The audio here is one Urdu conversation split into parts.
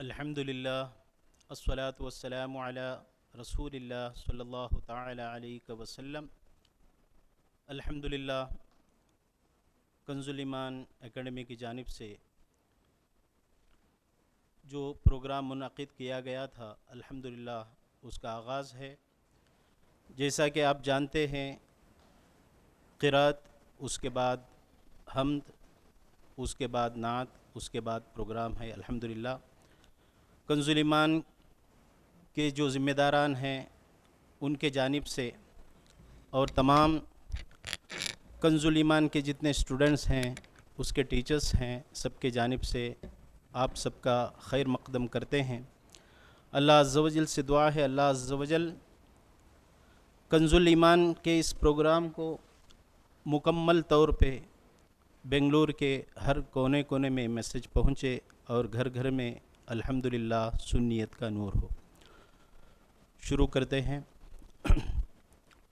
الحمد للہ الصلاۃ والسلام علی رسول اللہ صلی اللہ تعالی علیہ وسلم۔ الحمد للہ کنز الایمان اکیڈمی کی جانب سے جو پروگرام منعقد کیا گیا تھا الحمد للہ اس کا آغاز ہے۔ جیسا کہ آپ جانتے ہیں قرات، اس کے بعد حمد، اس کے بعد نعت، اس کے بعد پروگرام ہے۔ الحمد للہ کنز الایمان کے جو ذمہ داران ہیں ان کے جانب سے اور تمام کنز الایمان کے جتنے اسٹوڈنٹس ہیں اس کے ٹیچرز ہیں، سب کے جانب سے آپ سب کا خیر مقدم کرتے ہیں۔ اللہ عز و جل سے دعا ہے اللہ عز و جل کنز الایمان کے اس پروگرام کو مکمل طور پہ بنگلور کے ہر کونے کونے میں میسج پہنچے اور گھر گھر میں الحمدللہ سنیت کا نور ہو۔ شروع کرتے ہیں۔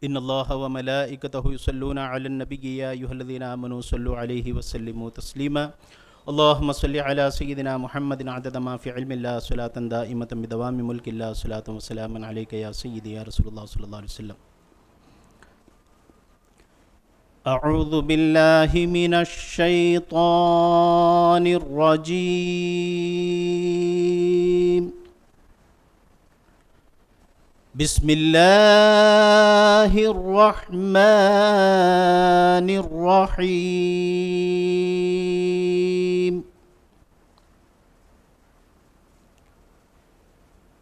ان اللہ و ملائکتہ یصلون علی النبی یا ایھا الذین آمنوا صلوا علیہ وسلموا تسلیما۔ اللہم صل علی سیدنا محمد عدد ما فی علم اللہ صلاۃ دائمۃ بدوام ملک اللہ صلاۃ وسلام علیک یا سیدی یا رسول اللہ صلی اللہ علیہ وسلم۔ اعوذ باللہ من الشیطان الرجیم۔ بسم اللہ الرحمن الرحیم۔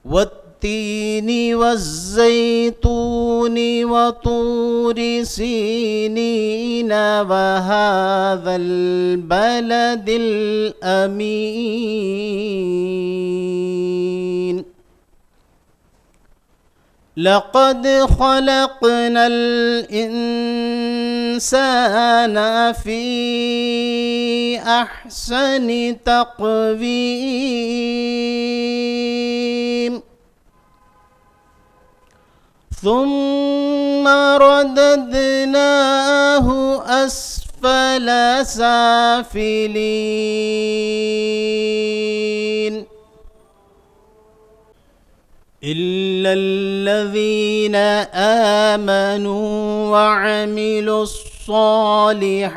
والتین والزیتون وطور سینین وهذا البلد الامین۔ لقد خلقنا الانسان في احسن تقويم ثم رددناه اسفل سافلين إلا الذين آمنوا وعملوا الصالحات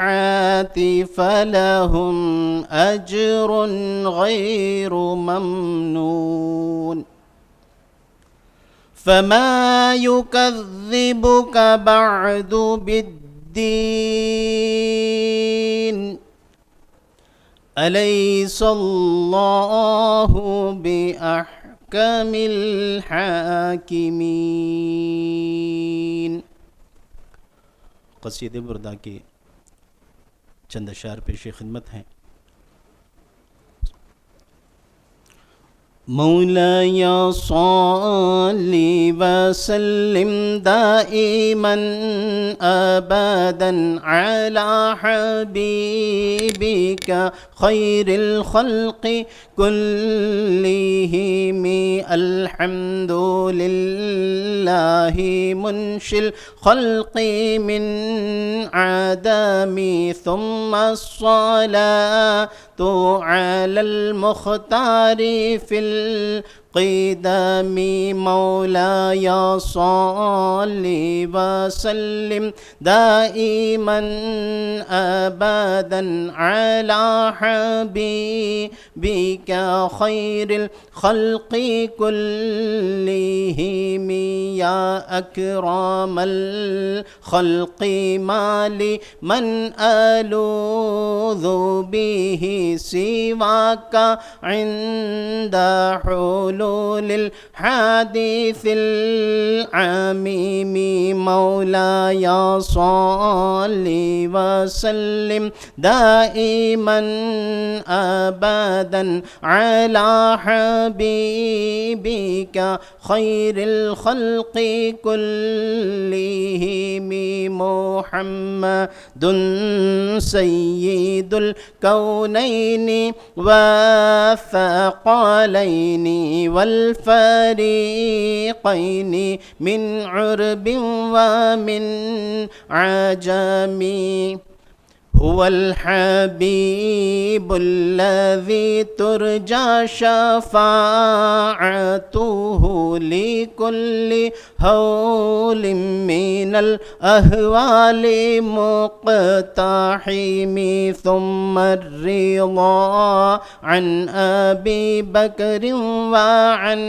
فلهم أجر غير ممنون۔ فما يكذبك بعد بالدين أليس الله بأحكم الحاکمین۔ قصید بردہ کے چند اشعار پیش خدمت ہیں۔ مولاي صل وسلم دائما أبدا على حبيبك خير الخلق كلهم۔ الحمد لله منشئ الخلق من عدم، ثم الصلاة على المختار في القدم۔ مولاي صل وسلم دائما أبدا على حبيبك خير الخلق كلهم۔ يا أكرم الخلق ما لي من ألوذ به سواك عند حلول الحادث العميم۔ مولاي صل وسلم دائما أبدا على حبيبك خير الخلق كلهم۔ محمد سيد الكونين والثقلين والفريقين من عرب ومن عجم۔ هو الحبيب الذي ترجى شفاعته لكل هول من الأهوال مقتحم. ثم الرضا عن أبي بكر وعن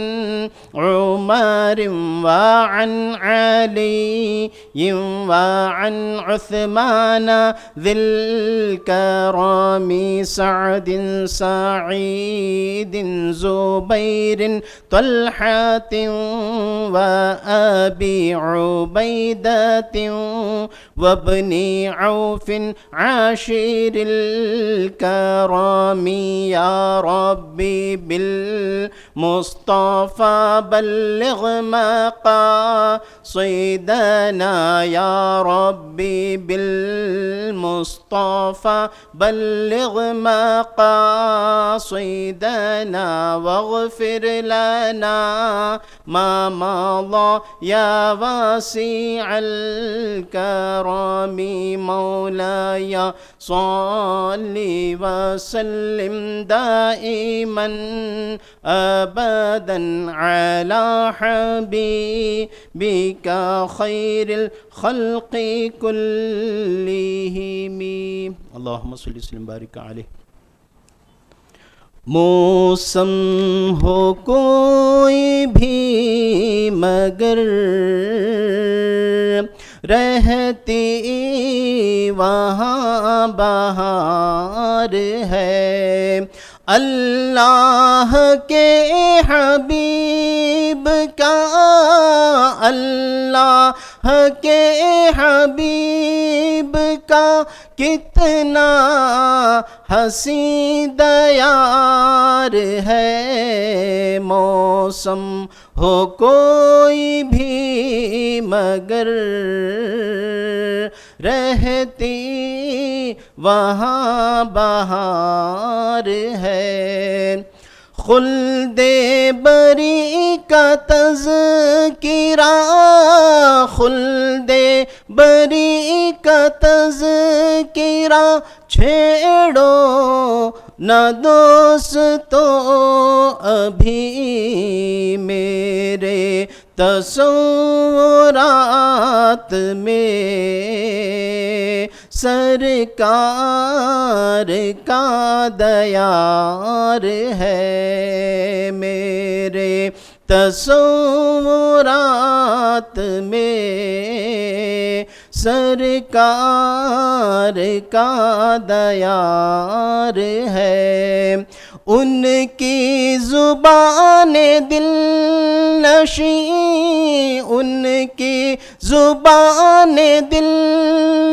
عمر وعن علي وعن عثمان ذي الكرم سعد سعيد زبير طلحة وأبي عبيدة وابن عوف عاشر الكرم. يا ربي بالمصطفى بلغ مقاصدنا، يا ربي بالمصطفى بلغ مقاصدنا، واغفر لنا ما مضى يا واسع الكرم. مولاي صل وسلم دائما أبدا على حبيبك خير الخلق كلهم. اللهم صل وسلم بارك عليه. موسم ہو کوئی بھی مگر رہتی وہاں بہار ہے. اللہ کے حبیب کا، اللہ کے حبیب کا کتنا حسین دیار ہے. موسم ہو کوئی بھی مگر رہتی وہاں بہار ہے. خلد بری کا تذکرہ، خلد بری کا تذکرہ چھیڑو نہ دوستو ابھی. میرے تصورات میں سرکار کا دیار ہے. میرے تصورات میں سرکار کا دیار ہے. ان کی زبان دل نشیں، ان کی زبان دل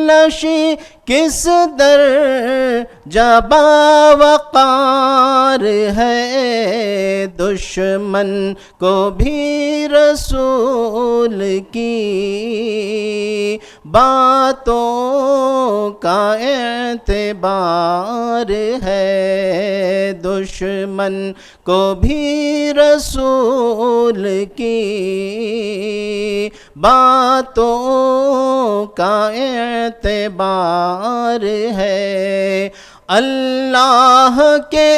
نشیں کس در جبا وقار ہے. دشمن کو بھی رسول کی باتوں کا اعتبار ہے. دشمن کو بھی رسول کی باتوں کا اعتبار ہے. اللہ کے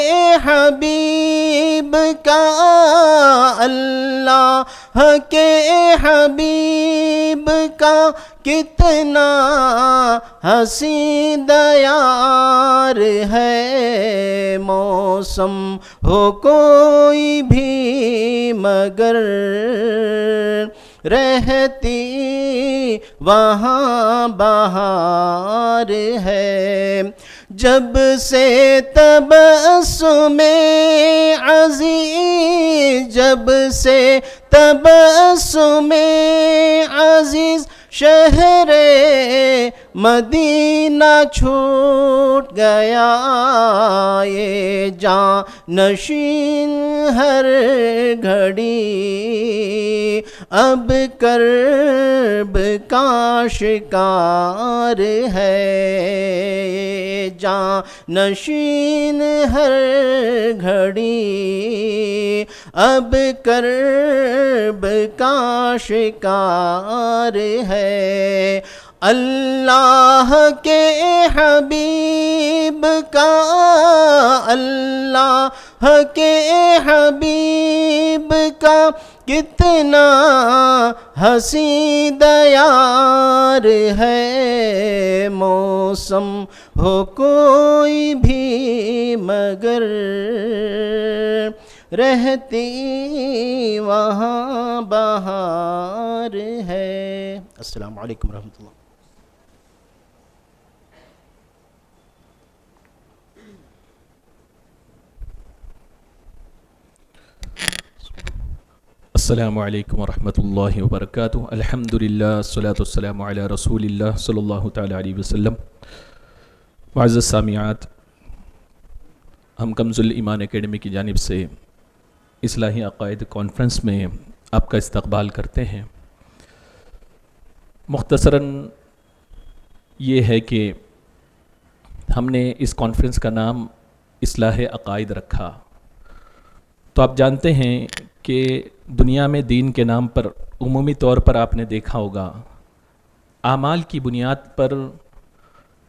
حبیب کا، اللہ کے حبیب کا کتنا حسین دیار ہے. موسم ہو کوئی بھی مگر رہتی وہاں بہار ہے. جب سے تبسم عزیز، جب سے تبسم عزیز شہر مدینہ چھوٹ گیا. یہ جاں نشین ہر گھڑی اب کرب کا شکار ہے. جاں نشین ہر گھڑی اب کرب کا شکار ہے. اللہ کے حبیب کا، اللہ کے حبیب کا کتنا حسین دیار ہے، موسم ہو کوئی بھی مگر رہتی وہاں بہار ہے۔ السلام علیکم ورحمۃ اللہ۔ السلام علیکم ورحمۃ اللہ وبرکاتہ۔ الحمدللہ والصلاۃ والسلام علی رسول اللہ صلی اللہ تعالیٰ علیہ وسلم۔ معزز سامعات، ہم کنز الایمان اکیڈمی کی جانب سے اصلاحی عقائد کانفرنس میں آپ کا استقبال کرتے ہیں۔ مختصراً یہ ہے کہ ہم نے اس کانفرنس کا نام اصلاح عقائد رکھا، تو آپ جانتے ہیں کہ دنیا میں دین کے نام پر عمومی طور پر آپ نے دیکھا ہوگا اعمال کی بنیاد پر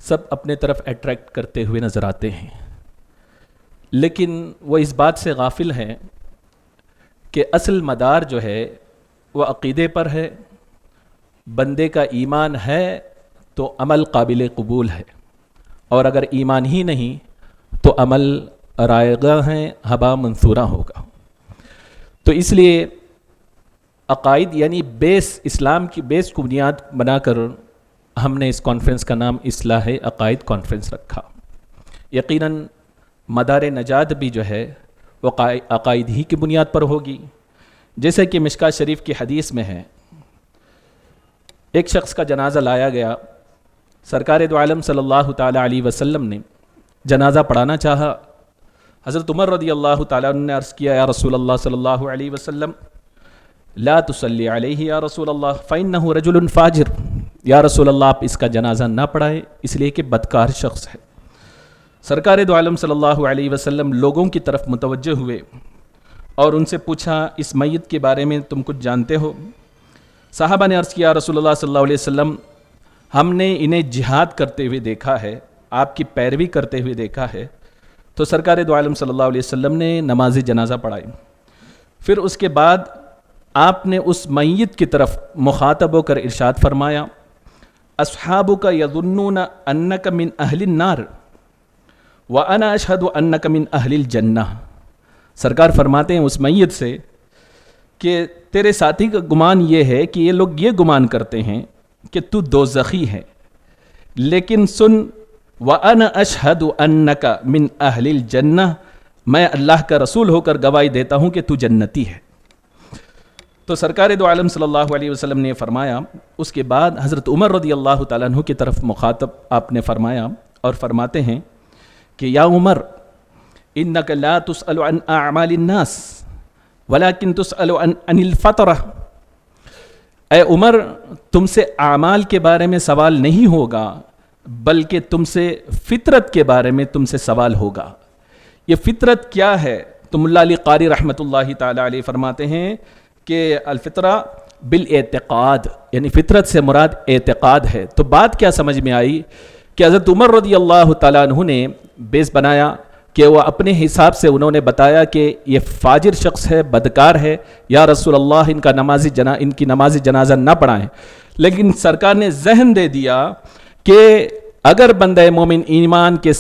سب اپنے طرف اٹریکٹ کرتے ہوئے نظر آتے ہیں، لیکن وہ اس بات سے غافل ہیں کہ اصل مدار جو ہے وہ عقیدے پر ہے۔ بندے کا ایمان ہے تو عمل قابل قبول ہے، اور اگر ایمان ہی نہیں تو عمل رائگاں ہیں، ہبا منثورہ ہوگا۔ تو اس لیے عقائد یعنی بیس، اسلام کی بیس کو بنیاد بنا کر ہم نے اس کانفرنس کا نام اصلاح عقائد کانفرنس رکھا۔ یقیناً مدار نجات بھی جو ہے وہ عقائد ہی کی بنیاد پر ہوگی، جیسے کہ مشکوٰۃ شریف کی حدیث میں ہے، ایک شخص کا جنازہ لایا گیا، سرکار دو عالم صلی اللہ تعالیٰ علیہ وسلم نے جنازہ پڑھانا چاہا۔ حضرت عمر رضی اللہ تعالیٰ عنہ نے عرض کیا، یا رسول اللہ صلی اللہ علیہ وسلم لا تصلی علیہ یا رسول اللہ فإنہ رجل فاجر، یا رسول اللہ آپ اس کا جنازہ نہ پڑھائیں اس لیے کہ بدکار شخص ہے۔ سرکار دو عالم صلی اللہ علیہ وسلم لوگوں کی طرف متوجہ ہوئے اور ان سے پوچھا، اس میت کے بارے میں تم کچھ جانتے ہو؟ صحابہ نے عرض کیا، رسول اللہ صلی اللہ علیہ وسلم ہم نے انہیں جہاد کرتے ہوئے دیکھا ہے، آپ کی پیروی کرتے ہوئے دیکھا ہے۔ تو سرکار دو عالم صلی اللہ علیہ وسلم نے نماز جنازہ پڑھائی، پھر اس کے بعد آپ نے اس میت کی طرف مخاطب ہو کر ارشاد فرمایا، اصحابک یظنون انک من اہل النار وانا اشہد انک من اہل الجنہ۔ سرکار فرماتے ہیں اس میت سے کہ تیرے ساتھی کا گمان یہ ہے کہ یہ لوگ یہ گمان کرتے ہیں کہ تو دوزخی ہے، لیکن سن وَأَنَا أَشْهَدُ أَنَّكَ مِنْ أَهْلِ الْجَنَّةِ، میں اللہ کا رسول ہو کر گواہی دیتا ہوں کہ تو جنتی ہے۔ تو سرکار دو عالم صلی اللہ علیہ وسلم نے فرمایا، اس کے بعد حضرت عمر رضی اللہ تعالیٰ عنہ کی طرف مخاطب آپ نے فرمایا اور فرماتے ہیں کہ یا عمر إِنَّكَ لَا تُسْأَلُ عَنْ أَعْمَالِ النَّاسِ وَلَكِنْ تُسْأَلُ عَنِ الْفَطْرَةِ، اے عمر تم سے اعمال کے بارے میں سوال نہیں ہوگا بلکہ تم سے فطرت کے بارے میں تم سے سوال ہوگا۔ یہ فطرت کیا ہے؟ تو ملا علی قاری رحمۃ اللہ تعالیٰ علیہ فرماتے ہیں کہ الفطرہ بالاعتقاد، یعنی فطرت سے مراد اعتقاد ہے۔ تو بات کیا سمجھ میں آئی کہ حضرت عمر رضی اللہ تعالیٰ عنہ نے بیس بنایا کہ وہ اپنے حساب سے انہوں نے بتایا کہ یہ فاجر شخص ہے، بدکار ہے، یا رسول اللہ ان کی نماز جنازہ نہ پڑھائیں، لیکن سرکار نے ذہن دے دیا کہ اگر بندہ مومن ایمان کے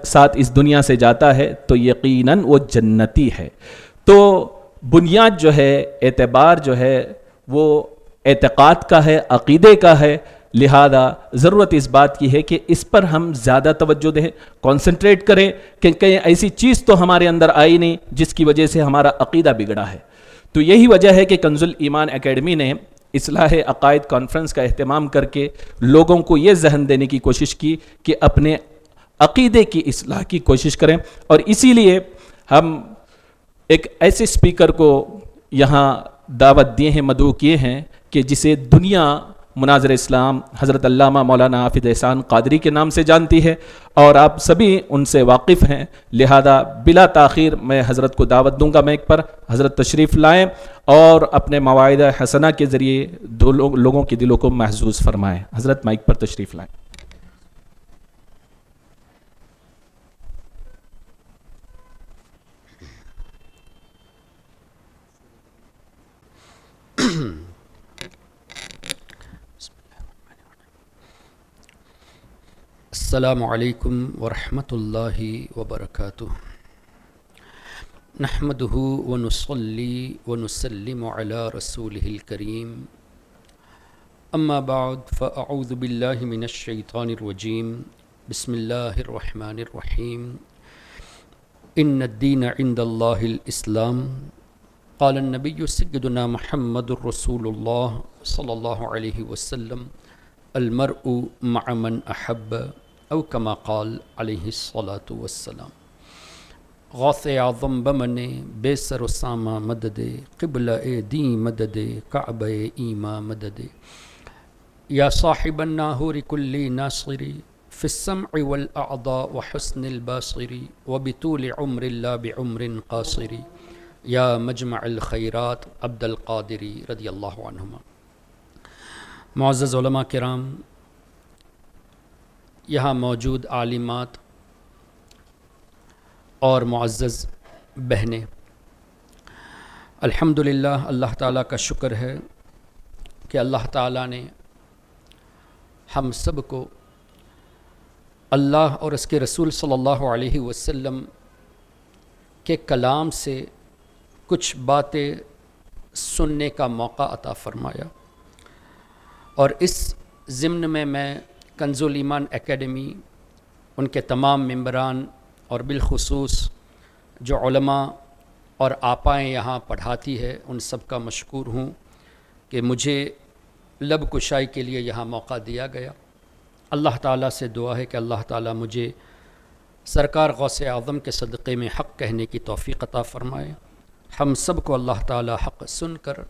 ساتھ اس دنیا سے جاتا ہے تو یقیناً وہ جنتی ہے۔ تو بنیاد جو ہے، اعتبار جو ہے، وہ اعتقاد کا ہے، عقیدے کا ہے، لہذا ضرورت اس بات کی ہے کہ اس پر ہم زیادہ توجہ دیں، کنسنٹریٹ کریں کہ کہیں ایسی چیز تو ہمارے اندر آئی نہیں جس کی وجہ سے ہمارا عقیدہ بگڑا ہے۔ تو یہی وجہ ہے کہ کنز الایمان اکیڈمی نے اصلاح عقائد کانفرنس کا اہتمام کر کے لوگوں کو یہ ذہن دینے کی کوشش کی کہ اپنے عقیدے کی اصلاح کی کوشش کریں، اور اسی لیے ہم ایک ایسے اسپیکر کو یہاں دعوت دیے ہیں، مدعو کیے ہیں کہ جسے دنیا مناظر اسلام حضرت علامہ مولانا حافظ احسان قادری کے نام سے جانتی ہے، اور آپ سبھی ان سے واقف ہیں، لہذا بلا تاخیر میں حضرت کو دعوت دوں گا مائک پر، حضرت تشریف لائیں اور اپنے مواعظ حسنہ کے ذریعے دو لوگوں کے دلوں کو محظوظ فرمائیں۔ حضرت مائک پر تشریف لائیں۔ السلام علیکم ورحمۃ اللہ وبرکاتہ۔ نحمدہ ونصلی ونسلم علی رسولہ الکریم، اما بعد فاعوذ باللہ من الشیطان الرجیم، بسم اللہ الرحمن الرحیم۔ ان الدین عند اللہ الاسلام، قال النبی سیدنا محمد رسول اللہ صلی اللہ علیہ وسلم، المرء مع من احب، او کما قال علیہ الصلاۃ والسلام۔ غوث اعظم بمن بے سر و سامہ مدد، قبلہ دین مدد، کعبہ ایما مدد، یا صاحب الناہور کل ناصری، فی السمع والاعضاء وحسن الباصر، وبطول عمر لا بعمر قاصر، یا مجمع الخیرات عبد القادری رضی اللہ عنہما۔ معزز علماء کرام، یہاں موجود عالمات اور معزز بہنیں، الحمدللہ اللہ تعالیٰ کا شکر ہے کہ اللہ تعالیٰ نے ہم سب کو اللہ اور اس کے رسول صلی اللہ علیہ وسلم کے کلام سے کچھ باتیں سننے کا موقع عطا فرمایا، اور اس ضمن میں کنز الایمان اکیڈمی، ان کے تمام ممبران اور بالخصوص جو علماء اور آپائیں یہاں پڑھاتی ہے، ان سب کا مشکور ہوں کہ مجھے لب کشائی کے لیے یہاں موقع دیا گیا۔ اللہ تعالیٰ سے دعا ہے کہ اللہ تعالیٰ مجھے سرکار غوث اعظم کے صدقے میں حق کہنے کی توفیق عطا فرمائے، ہم سب کو اللہ تعالیٰ حق سن کر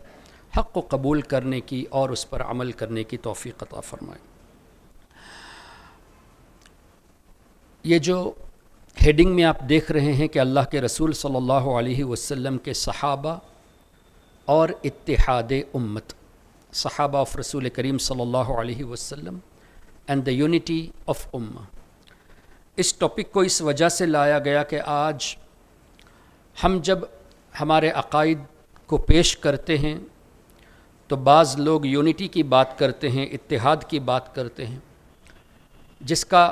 حق کو قبول کرنے کی اور اس پر عمل کرنے کی توفیق عطا فرمائے۔ یہ جو ہیڈنگ میں آپ دیکھ رہے ہیں کہ اللہ کے رسول صلی اللہ علیہ وسلم کے صحابہ اور اتحاد امت، صحابہ آف رسول کریم صلی اللہ علیہ وسلم اینڈ دا یونٹی آف امہ، اس ٹاپک کو اس وجہ سے لایا گیا کہ آج ہم جب ہمارے عقائد کو پیش کرتے ہیں تو بعض لوگ یونٹی کی بات کرتے ہیں، اتحاد کی بات کرتے ہیں، جس کا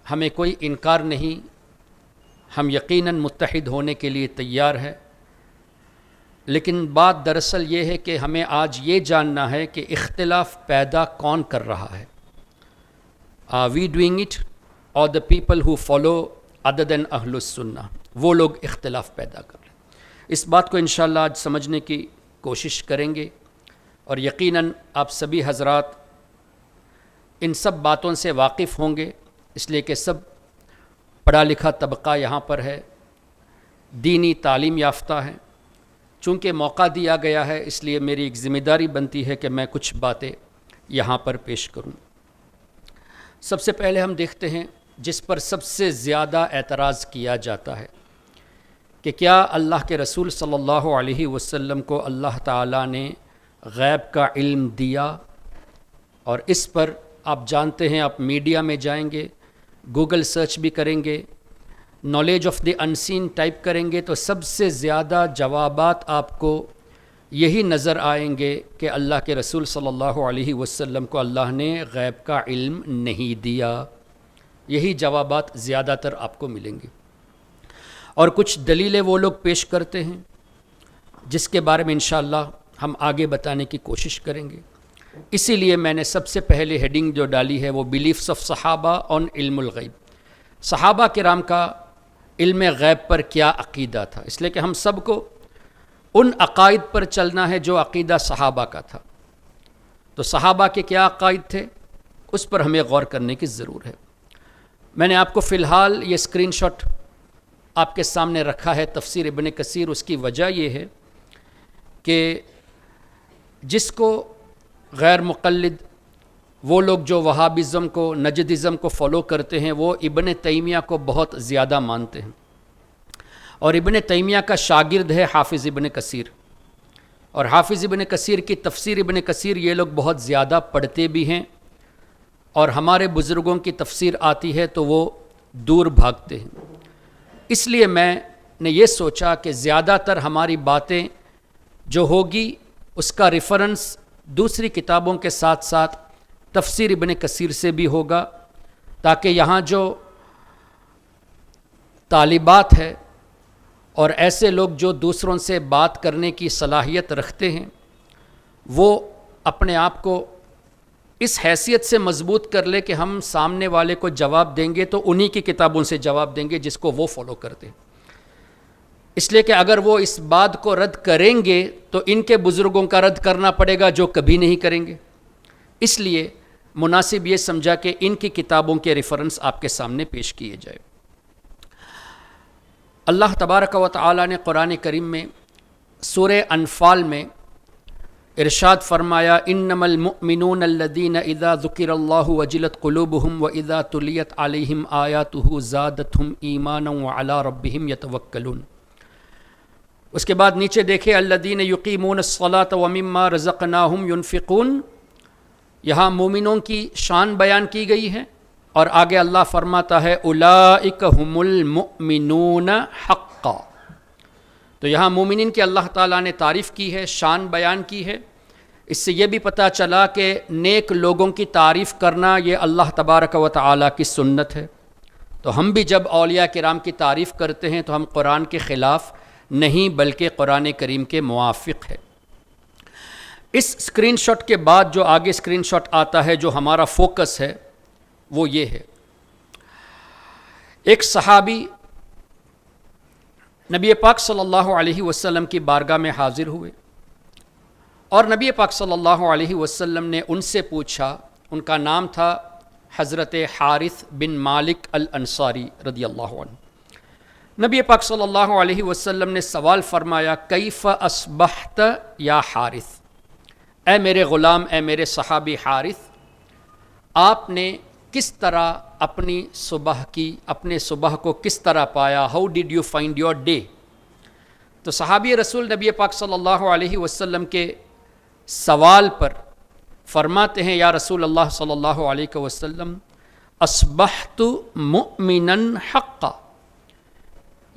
ہمیں کوئی انکار نہیں، ہم یقیناً متحد ہونے کے لیے تیار ہیں، لیکن بات دراصل یہ ہے کہ ہمیں آج یہ جاننا ہے کہ اختلاف پیدا کون کر رہا ہے۔ Are we doing it or the people who follow other than اہل السنہ، وہ لوگ اختلاف پیدا کر رہے ہیں؟ اس بات کو انشاءاللہ آج سمجھنے کی کوشش کریں گے، اور یقیناً آپ سبھی حضرات ان سب باتوں سے واقف ہوں گے، اس لیے کہ سب پڑھا لکھا طبقہ یہاں پر ہے، دینی تعلیم یافتہ ہے۔ چونکہ موقع دیا گیا ہے، اس لیے میری ایک ذمہ داری بنتی ہے کہ میں کچھ باتیں یہاں پر پیش کروں۔ سب سے پہلے ہم دیکھتے ہیں جس پر سب سے زیادہ اعتراض کیا جاتا ہے کہ کیا اللہ کے رسول صلی اللہ علیہ وسلم کو اللہ تعالیٰ نے غیب کا علم دیا؟ اور اس پر آپ جانتے ہیں، آپ میڈیا میں جائیں گے، گوگل سرچ بھی کریں گے، knowledge of the unseen type کریں گے تو سب سے زیادہ جوابات آپ کو یہی نظر آئیں گے کہ اللہ کے رسول صلی اللہ علیہ وسلم کو اللہ نے غیب کا علم نہیں دیا۔ یہی جوابات زیادہ تر آپ کو ملیں گے، اور کچھ دلیلیں وہ لوگ پیش کرتے ہیں جس کے بارے میں انشاءاللہ ہم آگے بتانے کی کوشش کریں گے۔ اسی لیے میں نے سب سے پہلے ہیڈنگ جو ڈالی ہے وہ بلیفس آف صحابہ آن علم الغیب، صحابہ کرام کا علم غیب پر کیا عقیدہ تھا، اس لیے کہ ہم سب کو ان عقائد پر چلنا ہے جو عقیدہ صحابہ کا تھا۔ تو صحابہ کے کیا عقائد تھے، اس پر ہمیں غور کرنے کی ضرور ہے۔ میں نے آپ کو فی الحال یہ اسکرین شاٹ آپ کے سامنے رکھا ہے، تفسیر ابن کثیر۔ اس کی وجہ یہ ہے کہ جس کو غیر مقلد وہ لوگ جو وہابزم کو نجدزم کو فالو کرتے ہیں وہ ابن تیمیہ کو بہت زیادہ مانتے ہیں، اور ابن تیمیہ کا شاگرد ہے حافظ ابن کثیر، اور حافظ ابن کثیر کی تفسیر ابن کثیر یہ لوگ بہت زیادہ پڑھتے بھی ہیں، اور ہمارے بزرگوں کی تفسیر آتی ہے تو وہ دور بھاگتے ہیں۔ اس لیے میں نے یہ سوچا کہ زیادہ تر ہماری باتیں جو ہوگی اس کا ریفرنس دوسری کتابوں کے ساتھ ساتھ تفسیر ابن کثیر سے بھی ہوگا، تاکہ یہاں جو طالبات ہے اور ایسے لوگ جو دوسروں سے بات کرنے کی صلاحیت رکھتے ہیں وہ اپنے آپ کو اس حیثیت سے مضبوط کر لے کہ ہم سامنے والے کو جواب دیں گے تو انہی کی کتابوں سے جواب دیں گے جس کو وہ فالو کرتے ہیں۔ اس لیے کہ اگر وہ اس بات کو رد کریں گے تو ان کے بزرگوں کا رد کرنا پڑے گا جو کبھی نہیں کریں گے، اس لیے مناسب یہ سمجھا کہ ان کی کتابوں کے ریفرنس آپ کے سامنے پیش کیے جائے۔ اللہ تبارک و تعالی نے قرآن کریم میں سورہ انفال میں ارشاد فرمایا انما المؤمنون الذین اذا ذکر اللہ وجلت قلوبہم واذا تلیت علیہم آیاتہ زادتہم ایمانا وعلی ربہم یتوکلون۔ اس کے بعد نیچے دیکھیں الذین یقیمون الصلاۃ ومما رزقناہم ینفقون، یہاں مومنوں کی شان بیان کی گئی ہے، اور آگے اللہ فرماتا ہے اولئک ھم المؤمنون حقا۔ تو یہاں مومنین کی اللہ تعالیٰ نے تعریف کی ہے، شان بیان کی ہے۔ اس سے یہ بھی پتہ چلا کہ نیک لوگوں کی تعریف کرنا یہ اللہ تبارک و تعالیٰ کی سنت ہے۔ تو ہم بھی جب اولیاء کرام کی تعریف کرتے ہیں تو ہم قرآن کے خلاف نہیں بلکہ قرآن کریم کے موافق ہے۔ اس اسکرین شاٹ کے بعد جو آگے اسکرین شاٹ آتا ہے جو ہمارا فوکس ہے وہ یہ ہے، ایک صحابی نبی پاک صلی اللہ علیہ وسلم کی بارگاہ میں حاضر ہوئے، اور نبی پاک صلی اللہ علیہ وسلم نے ان سے پوچھا، ان کا نام تھا حضرت حارث بن مالک الانصاری رضی اللہ عنہ۔ نبی پاک صلی اللہ علیہ وسلم نے سوال فرمایا کیف اصبحت یا حارث، اے میرے غلام، اے میرے صحابی حارث، آپ نے کس طرح اپنے صبح کو کس طرح پایا، how did you find your day? تو صحابی رسول نبی پاک صلی اللہ علیہ وسلم کے سوال پر فرماتے ہیں یا رسول اللہ صلی اللہ علیہ وسلم اصبحت مؤمنا حقا،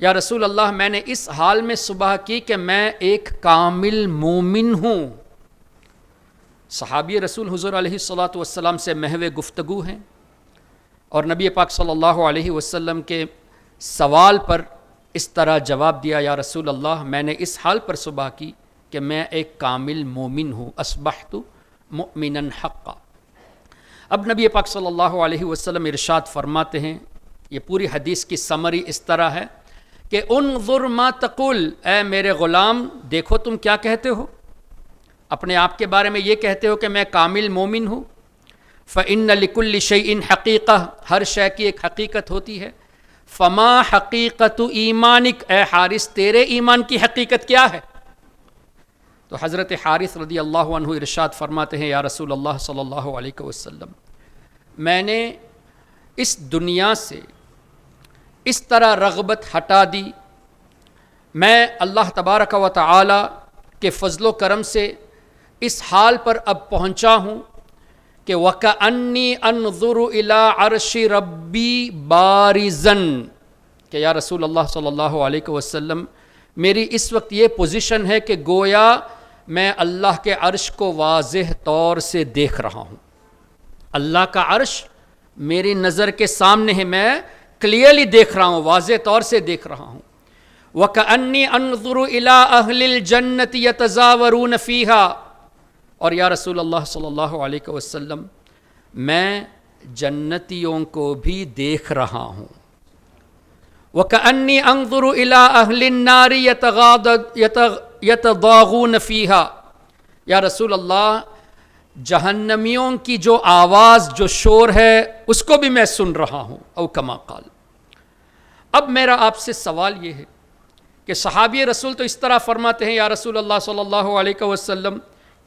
یا رسول اللہ میں نے اس حال میں صبح کی کہ میں ایک کامل مومن ہوں۔ صحابی رسول حضور علیہ الصلاۃ والسلام سے محو گفتگو ہیں، اور نبی پاک صلی اللہ علیہ وسلم کے سوال پر اس طرح جواب دیا یا رسول اللہ میں نے اس حال پر صبح کی کہ میں ایک کامل مومن ہوں، اصبحت مؤمنا حقا۔ اب نبی پاک صلی اللہ علیہ وسلم ارشاد فرماتے ہیں، یہ پوری حدیث کی سمری اس طرح ہے کہ انظر ما تقول، اے میرے غلام دیکھو تم کیا کہتے ہو، اپنے آپ کے بارے میں یہ کہتے ہو کہ میں کامل مومن ہوں۔ فَإِنَّ لِكُلِّ شَيْءٍ حَقِيقَةٌ، ہر شے کی ایک حقیقت ہوتی ہے۔ فَمَا حَقِيقَةُ إِيمَانِكَ، اے حارث تیرے ایمان کی حقیقت کیا ہے؟ تو حضرت حارث رضی اللہ عنہ ارشاد فرماتے ہیں یا رسول اللہ صلی اللہ علیہ وسلم میں نے اس دنیا سے اس طرح رغبت ہٹا دی، میں اللہ تبارک و تعالی کے فضل و کرم سے اس حال پر اب پہنچا ہوں کہ وَكَأَنِّي أَنظُرُ إِلَىٰ عَرْشِ رَبِّي بَارِزًا، کہ یا رسول اللہ صلی اللہ علیہ وسلم میری اس وقت یہ پوزیشن ہے کہ گویا میں اللہ کے عرش کو واضح طور سے دیکھ رہا ہوں، اللہ کا عرش میری نظر کے سامنے ہے، میں کلیئرلی دیکھ رہا ہوں، واضح طور سے دیکھ رہا ہوں۔ وَكَأَنِّي أَنظُرُ إِلَىٰ أَهْلِ الْجَنَّةِ يَتَزَاوَرُونَ فِيهَا، اور یا رسول اللہ صلی اللہ علیہ وسلم میں جنتیوں کو بھی دیکھ رہا ہوں۔ وَكَأَنِّي أَنظُرُ إِلَىٰ أَهْلِ النَّارِ يَتَضَاغُونَ فِيهَا، یا رسول اللہ جہنمیوں کی جو آواز جو شور ہے اس کو بھی میں سن رہا ہوں، او کما قال۔ اب میرا آپ سے سوال یہ ہے کہ صحابی رسول تو اس طرح فرماتے ہیں یا رسول اللہ صلی اللہ علیہ وسلم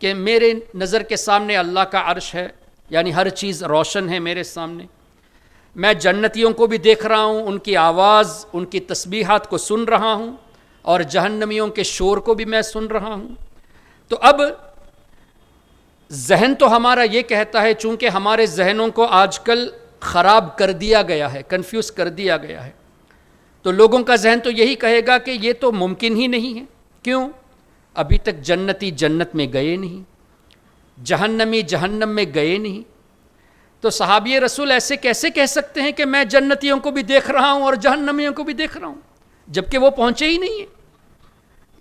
کہ میرے نظر کے سامنے اللہ کا عرش ہے، یعنی ہر چیز روشن ہے میرے سامنے. میں جنتیوں کو بھی دیکھ رہا ہوں، ان کی آواز، ان کی تسبیحات کو سن رہا ہوں، اور جہنمیوں کے شور کو بھی میں سن رہا ہوں. تو اب ذہن تو ہمارا یہ کہتا ہے، چونکہ ہمارے ذہنوں کو آج کل خراب کر دیا گیا ہے، کنفیوز کر دیا گیا ہے، تو لوگوں کا ذہن تو یہی کہے گا کہ یہ تو ممکن ہی نہیں ہے. کیوں؟ ابھی تک جنتی جنت میں گئے نہیں، جہنمی جہنم میں گئے نہیں. تو صحابی رسول ایسے کیسے کہہ سکتے ہیں کہ میں جنتیوں کو بھی دیکھ رہا ہوں اور جہنمیوں کو بھی دیکھ رہا ہوں، جبکہ وہ پہنچے ہی نہیں ہیں.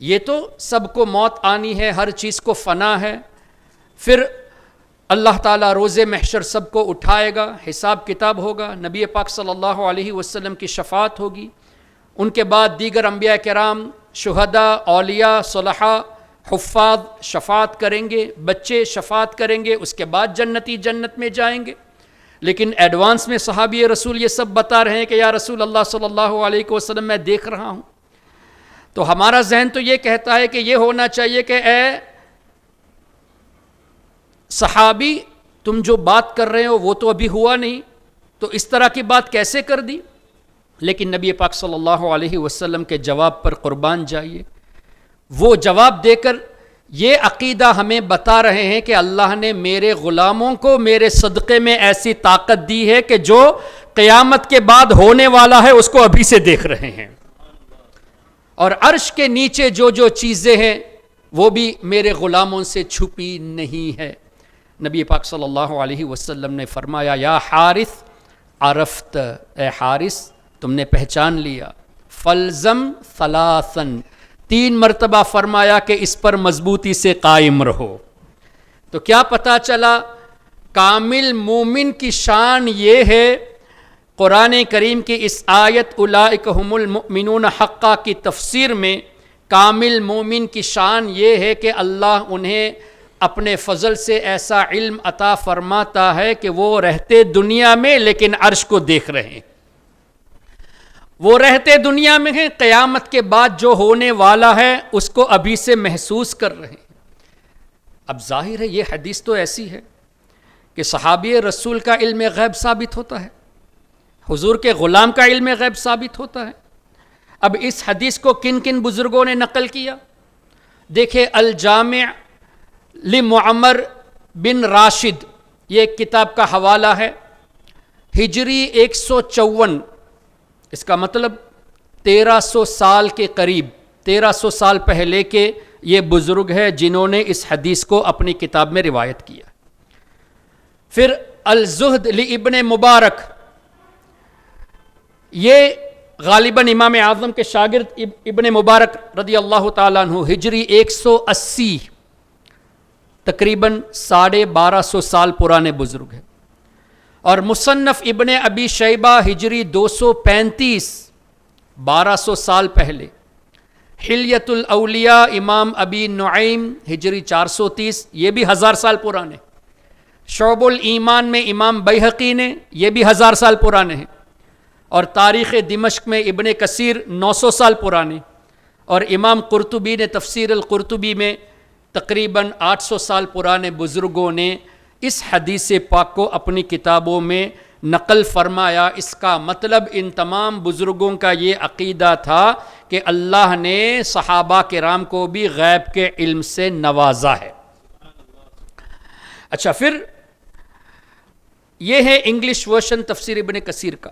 یہ تو سب کو موت آنی ہے، ہر چیز کو فنا ہے. پھر اللہ تعالیٰ روز محشر سب کو اٹھائے گا، حساب کتاب ہوگا، نبی پاک صلی اللہ علیہ وسلم کی شفاعت ہوگی، ان کے بعد دیگر انبیاء کرام، شہداء، اولیاء، صلحاء، حفاظ شفاعت کریں گے، بچے شفاعت کریں گے، اس کے بعد جنتی جنت میں جائیں گے. لیکن ایڈوانس میں صحابی رسول یہ سب بتا رہے ہیں کہ یا رسول اللہ صلی اللہ علیہ وسلم میں دیکھ رہا ہوں. تو ہمارا ذہن تو یہ کہتا ہے کہ یہ ہونا چاہیے کہ اے صحابی تم جو بات کر رہے ہو وہ تو ابھی ہوا نہیں، تو اس طرح کی بات کیسے کر دی؟ لیکن نبی پاک صلی اللہ علیہ وسلم کے جواب پر قربان جائیے. وہ جواب دے کر یہ عقیدہ ہمیں بتا رہے ہیں کہ اللہ نے میرے غلاموں کو میرے صدقے میں ایسی طاقت دی ہے کہ جو قیامت کے بعد ہونے والا ہے اس کو ابھی سے دیکھ رہے ہیں، اور عرش کے نیچے جو جو چیزیں ہیں وہ بھی میرے غلاموں سے چھپی نہیں ہے. نبی پاک صلی اللہ علیہ وسلم نے فرمایا یا حارث عرفت، اے حارث تم نے پہچان لیا. فلزم ثلاثن، 3 مرتبہ فرمایا کہ اس پر مضبوطی سے قائم رہو. تو کیا پتہ چلا؟ کامل مومن کی شان یہ ہے، قرآن کریم کی اس آیت اولئک هم المؤمنون حقا کی تفسیر میں کامل مومن کی شان یہ ہے کہ اللہ انہیں اپنے فضل سے ایسا علم عطا فرماتا ہے کہ وہ رہتے دنیا میں لیکن عرش کو دیکھ رہے ہیں. وہ رہتے دنیا میں ہیں، قیامت کے بعد جو ہونے والا ہے اس کو ابھی سے محسوس کر رہے ہیں. اب ظاہر ہے یہ حدیث تو ایسی ہے کہ صحابی رسول کا علم غیب ثابت ہوتا ہے، حضور کے غلام کا علم غیب ثابت ہوتا ہے. اب اس حدیث کو کن کن بزرگوں نے نقل کیا؟ دیکھیں الجامع لمعمر بن راشد، یہ ایک کتاب کا حوالہ ہے، ہجری 154، اس کا مطلب 1300 سال کے قریب، 1300 سال پہلے کے یہ بزرگ ہے جنہوں نے اس حدیث کو اپنی کتاب میں روایت کیا. پھر الزہد لابن مبارک، یہ غالباً امام اعظم کے شاگرد ابن مبارک رضی اللہ تعالیٰ عنہ، ہجری 180، تقریباً 1250 سال پرانے بزرگ ہیں. اور مصنف ابن ابی شیبہ ہجری 235، 1200 سال پہلے. حلیت الاولیاء امام ابی نعیم ہجری 430، یہ بھی 1000 سال پرانے. شعب الایمان میں امام بیہقی نے، یہ بھی 1000 سال پرانے ہیں. اور تاریخ دمشق میں ابن کثیر 900 سال پرانے. اور امام قرطبی نے تفسیر القرطبی میں تقریباً 800 سال پرانے بزرگوں نے اس حدیث پاک کو اپنی کتابوں میں نقل فرمایا. اس کا مطلب ان تمام بزرگوں کا یہ عقیدہ تھا کہ اللہ نے صحابہ کرام کو بھی غیب کے علم سے نوازا ہے. اچھا، پھر یہ ہے انگلش ورژن تفسیر ابن کثیر کا.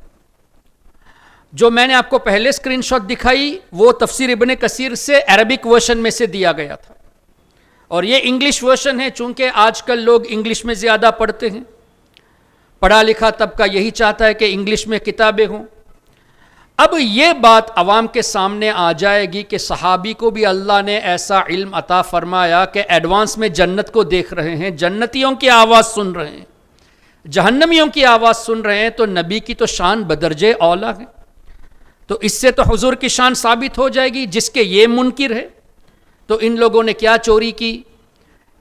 جو میں نے آپ کو پہلے اسکرین شاٹ دکھائی وہ تفسیر ابن کثیر سے عربک ورژن میں سے دیا گیا تھا، اور یہ انگلش ورژن ہے. چونکہ آج کل لوگ انگلش میں زیادہ پڑھتے ہیں، پڑھا لکھا طبقہ یہی چاہتا ہے کہ انگلش میں کتابیں ہوں. اب یہ بات عوام کے سامنے آ جائے گی کہ صحابی کو بھی اللہ نے ایسا علم عطا فرمایا کہ ایڈوانس میں جنت کو دیکھ رہے ہیں، جنتیوں کی آواز سن رہے ہیں، جہنمیوں کی آواز سن رہے ہیں، تو نبی کی تو شان بدرجے اولا ہے. تو اس سے تو حضور کی شان ثابت ہو جائے گی. جس کے یہ منکر ہے تو ان لوگوں نے کیا چوری کی؟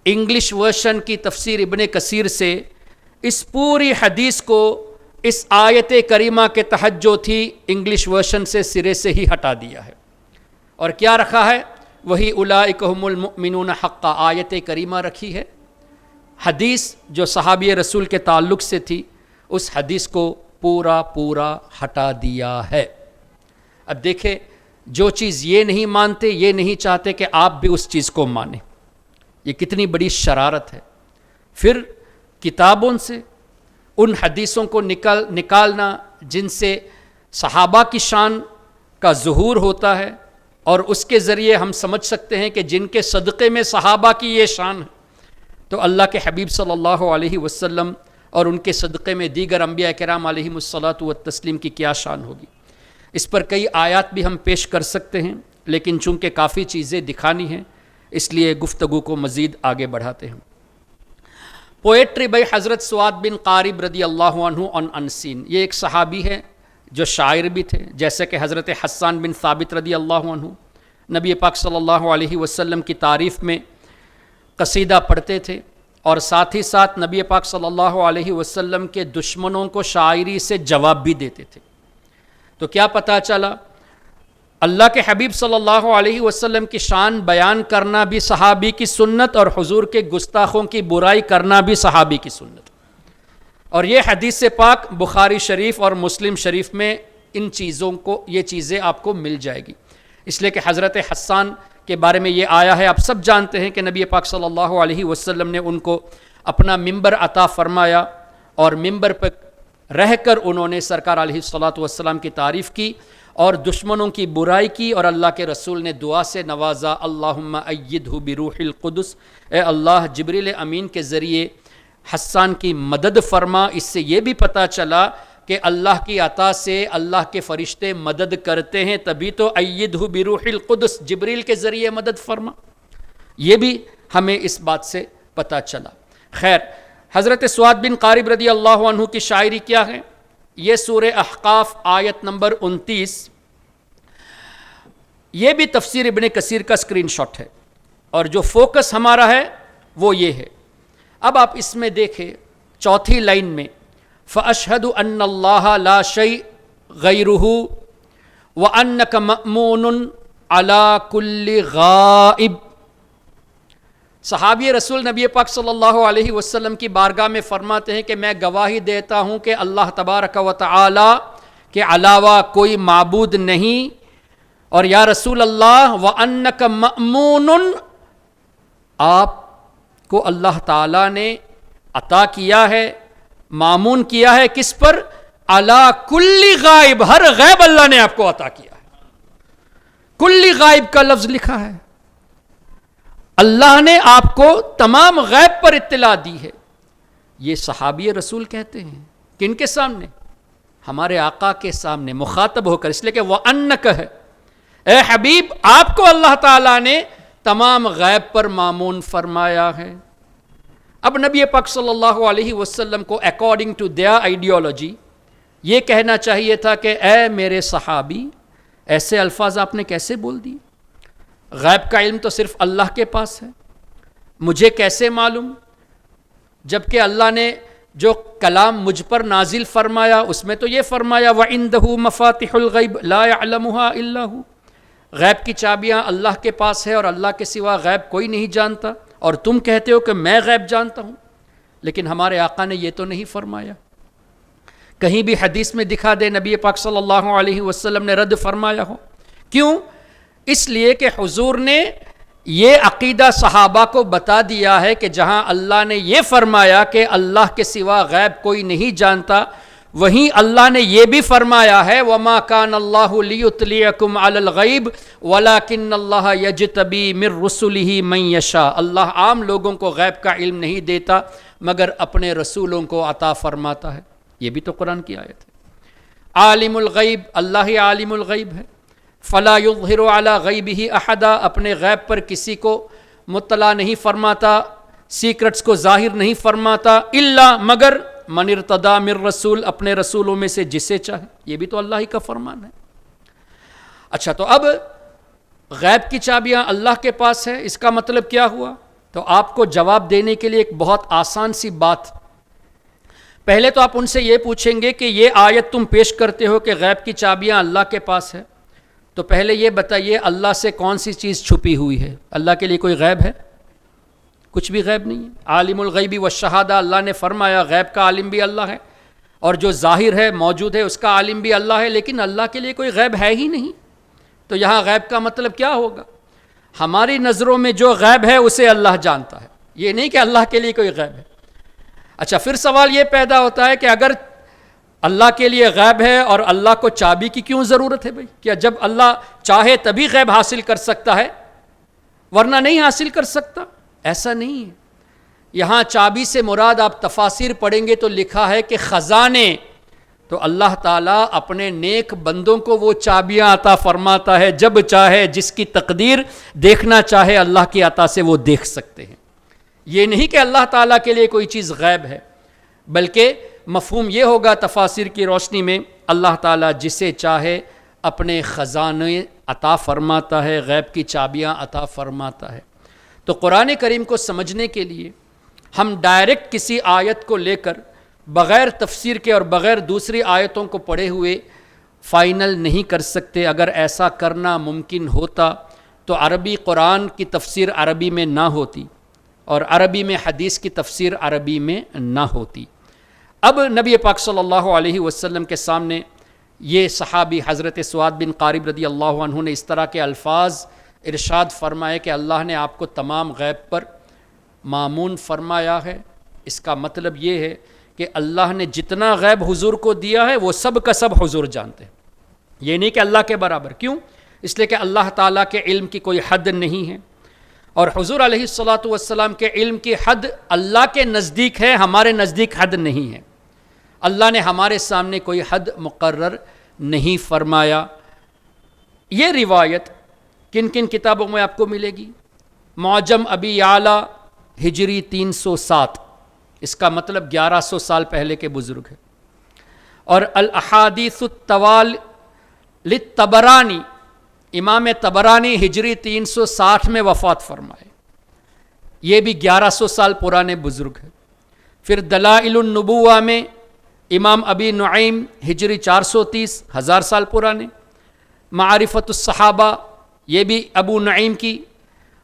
انگلش ورژن کی تفسیر ابن کثیر سے اس پوری حدیث کو اس آیت کریمہ کے تحت جو تھی انگلش ورژن سے سرے سے ہی ہٹا دیا ہے. اور کیا رکھا ہے؟ وہی اولئک هم المؤمنون حقا آیت کریمہ رکھی ہے. حدیث جو صحابی رسول کے تعلق سے تھی اس حدیث کو پورا ہٹا دیا ہے۔ اب دیکھیں، جو چیز یہ نہیں مانتے، یہ نہیں چاہتے کہ آپ بھی اس چیز کو مانیں، یہ کتنی بڑی شرارت ہے۔ پھر کتابوں سے ان حدیثوں کو نکالنا جن سے صحابہ کی شان کا ظہور ہوتا ہے، اور اس کے ذریعے ہم سمجھ سکتے ہیں کہ جن کے صدقے میں صحابہ کی یہ شان ہے، تو اللہ کے حبیب صلی اللہ علیہ وسلم اور ان کے صدقے میں دیگر انبیاء کرام علیہم الصلاۃ والتسلیم کی کیا شان ہوگی۔ اس پر کئی آیات بھی ہم پیش کر سکتے ہیں، لیکن چونکہ کافی چیزیں دکھانی ہیں اس لیے گفتگو کو مزید آگے بڑھاتے ہیں۔ پوئٹری بائی حضرت سعد بن قارب رضی اللہ عنہ عن انسین، یہ ایک صحابی ہے جو شاعر بھی تھے، جیسے کہ حضرت حسان بن ثابت رضی اللہ عنہ نبی پاک صلی اللہ علیہ وسلم کی تعریف میں قصیدہ پڑھتے تھے، اور ساتھ ہی ساتھ نبی پاک صلی اللہ علیہ وسلم کے دشمنوں کو شاعری سے جواب بھی دیتے تھے۔ تو کیا پتہ چلا، اللہ کے حبیب صلی اللہ علیہ وسلم کی شان بیان کرنا بھی صحابی کی سنت، اور حضور کے گستاخوں کی برائی کرنا بھی صحابی کی سنت۔ اور یہ حدیث پاک بخاری شریف اور مسلم شریف میں ان چیزوں کو، یہ چیزیں آپ کو مل جائے گی، اس لیے کہ حضرت حسان کے بارے میں یہ آیا ہے، آپ سب جانتے ہیں کہ نبی پاک صلی اللہ علیہ وسلم نے ان کو اپنا ممبر عطا فرمایا، اور ممبر پر رہ کر انہوں نے سرکار علیہ الصلاۃ والسلام کی تعریف کی اور دشمنوں کی برائی کی، اور اللہ کے رسول نے دعا سے نوازا، اللہم ایدہ بروح القدس، اے اللہ جبریل امین کے ذریعے حسان کی مدد فرما۔ اس سے یہ بھی پتہ چلا کہ اللہ کی عطا سے اللہ کے فرشتے مدد کرتے ہیں، تبھی تو ایدہ بروح القدس، جبریل کے ذریعے مدد فرما، یہ بھی ہمیں اس بات سے پتہ چلا۔ خیر، حضرت سعد بن قارب رضی اللہ عنہ کی شاعری کیا ہے؟ یہ سورہ احقاف آیت نمبر 29، یہ بھی تفسیر ابن کثیر کا اسکرین شاٹ ہے، اور جو فوکس ہمارا ہے وہ یہ ہے۔ اب آپ اس میں دیکھیں چوتھی لائن میں، فَأَشْهَدُ أَنَّ اللَّهَ لَا شَيْءَ غَيْرُهُ وَأَنَّكَ مَأْمُونٌ عَلَى كُلِّ غَائِبٍ۔ صحابی رسول نبی پاک صلی اللہ علیہ وسلم کی بارگاہ میں فرماتے ہیں کہ میں گواہی دیتا ہوں کہ اللہ تبارک و تعالی کے علاوہ کوئی معبود نہیں، اور یا رسول اللہ وَأَنَّكَ مَأْمُونٌ، آپ کو اللہ تعالیٰ نے عطا کیا ہے، مامون کیا ہے، کس پر؟ علی کل غائب، ہر غیب اللہ نے آپ کو عطا کیا ہے۔ کل غائب کا لفظ لکھا ہے، اللہ نے آپ کو تمام غیب پر اطلاع دی ہے۔ یہ صحابی رسول کہتے ہیں، کن کے سامنے؟ ہمارے آقا کے سامنے مخاطب ہو کر، اس لیے کہ وَأَنَّكَ ہے، اے حبیب آپ کو اللہ تعالیٰ نے تمام غیب پر مامون فرمایا ہے۔ اب نبی پاک صلی اللہ علیہ وسلم کو اکارڈنگ ٹو دیئر آئیڈیالوجی یہ کہنا چاہیے تھا کہ اے میرے صحابی، ایسے الفاظ آپ نے کیسے بول دیے؟ غیب کا علم تو صرف اللہ کے پاس ہے، مجھے کیسے معلوم؟ جبکہ اللہ نے جو کلام مجھ پر نازل فرمایا اس میں تو یہ فرمایا وَعِندَهُ مَفَاتِحُ الْغَيْبِ لَا يَعْلَمُهَا إِلَّا هُوَ، غیب کی چابیاں اللہ کے پاس ہے اور اللہ کے سوا غیب کوئی نہیں جانتا، اور تم کہتے ہو کہ میں غیب جانتا ہوں، لیکن ہمارے آقا نے یہ تو نہیں فرمایا۔ کہیں بھی حدیث میں دکھا دے نبی پاک صلی اللہ علیہ وسلم نے رد فرمایا ہو؟ کیوں؟ اس لیے کہ حضور نے یہ عقیدہ صحابہ کو بتا دیا ہے کہ جہاں اللہ نے یہ فرمایا کہ اللہ کے سوا غیب کوئی نہیں جانتا، وہیں اللہ نے یہ بھی فرمایا ہے وَمَا كَانَ اللَّهُ لِيُطْلِعَكُمْ عَلَى الْغَيْبِ وَلَكِنَّ اللَّهَ يَجْتَبِي مِن رُّسُلِهِ مَن يَشَاءُ، اللہ عام لوگوں کو غیب کا علم نہیں دیتا مگر اپنے رسولوں کو عطا فرماتا ہے۔ یہ بھی تو قرآن کی آیت ہے۔ عالم الغیب، اللہ ہی عالم الغیب ہے۔ فَلَا يُظْهِرُ عَلَى غَيْبِهِ أَحَدًا، اپنے غیب پر کسی کو مطلع نہیں فرماتا، سیکرٹس کو ظاہر نہیں فرماتا، الا مگر من ارتضی من رسول، اپنے رسولوں میں سے جسے چاہے، یہ بھی تو اللہ ہی کا فرمان ہے۔ اچھا، تو اب غیب کی چابیاں اللہ کے پاس ہے، اس کا مطلب کیا ہوا؟ تو آپ کو جواب دینے کے لیے ایک بہت آسان سی بات، پہلے تو آپ ان سے یہ پوچھیں گے کہ یہ آیت تم پیش کرتے ہو کہ غیب کی چابیاں اللہ کے پاس ہے، تو پہلے یہ بتائیے اللہ سے کون سی چیز چھپی ہوئی ہے؟ اللہ کے لیے کوئی غیب ہے؟ کچھ بھی غیب نہیں ہے. عالم الغیب والشہادہ، اللہ نے فرمایا غیب کا عالم بھی اللہ ہے، اور جو ظاہر ہے موجود ہے اس کا عالم بھی اللہ ہے، لیکن اللہ کے لیے کوئی غیب ہے ہی نہیں. تو یہاں غیب کا مطلب کیا ہوگا؟ ہماری نظروں میں جو غیب ہے اسے اللہ جانتا ہے، یہ نہیں کہ اللہ کے لیے کوئی غیب ہے. اچھا، پھر سوال یہ پیدا ہوتا ہے کہ اگر اللہ کے لیے غیب ہے اور اللہ کو چابی کی کیوں ضرورت ہے بھائی؟ کیا جب اللہ چاہے تبھی غیب حاصل کر سکتا ہے ورنہ نہیں حاصل کر سکتا؟ ایسا نہیں ہے. یہاں چابی سے مراد آپ تفاسیر پڑھیں گے تو لکھا ہے کہ خزانے. تو اللہ تعالیٰ اپنے نیک بندوں کو وہ چابیاں عطا فرماتا ہے جب چاہے، جس کی تقدیر دیکھنا چاہے اللہ کی عطا سے وہ دیکھ سکتے ہیں. یہ نہیں کہ اللہ تعالیٰ کے لیے کوئی چیز غیب ہے، بلکہ مفہوم یہ ہوگا تفاسیر کی روشنی میں، اللہ تعالیٰ جسے چاہے اپنے خزانے عطا فرماتا ہے، غیب کی چابیاں عطا فرماتا ہے. تو قرآن کریم کو سمجھنے کے لیے ہم ڈائریکٹ کسی آیت کو لے کر بغیر تفسیر کے اور بغیر دوسری آیتوں کو پڑھے ہوئے فائنل نہیں کر سکتے. اگر ایسا کرنا ممکن ہوتا تو عربی قرآن کی تفسیر عربی میں نہ ہوتی اور عربی میں حدیث کی تفسیر عربی میں نہ ہوتی. اب نبی پاک صلی اللہ علیہ وسلم کے سامنے یہ صحابی حضرت سعد بن قارب رضی اللہ عنہ نے اس طرح کے الفاظ ارشاد فرمائے کہ اللہ نے آپ کو تمام غیب پر مامون فرمایا ہے. اس کا مطلب یہ ہے کہ اللہ نے جتنا غیب حضور کو دیا ہے وہ سب کا سب حضور جانتے ہیں. یہ نہیں کہ اللہ کے برابر. کیوں؟ اس لیے کہ اللہ تعالیٰ کے علم کی کوئی حد نہیں ہے، اور حضور علیہ الصلاۃ والسلام کے علم کی حد اللہ کے نزدیک ہے، ہمارے نزدیک حد نہیں ہے. اللہ نے ہمارے سامنے کوئی حد مقرر نہیں فرمایا. یہ روایت کن کن کتابوں میں آپ کو ملے گی؟ معجم ابی اعلیٰ ہجری 307، اس کا مطلب 1100 سال پہلے کے بزرگ ہے. اور الاحادیث الطوال للطبرانی، امام طبرانی ہجری 360 میں وفات فرمائے، یہ بھی 1100 سال پرانے بزرگ ہے. پھر دلائل النبوہ میں امام ابی نعیم ہجری 430، 1000 سال پرانے. معرفت الصحابہ یہ بھی ابو نعیم کی،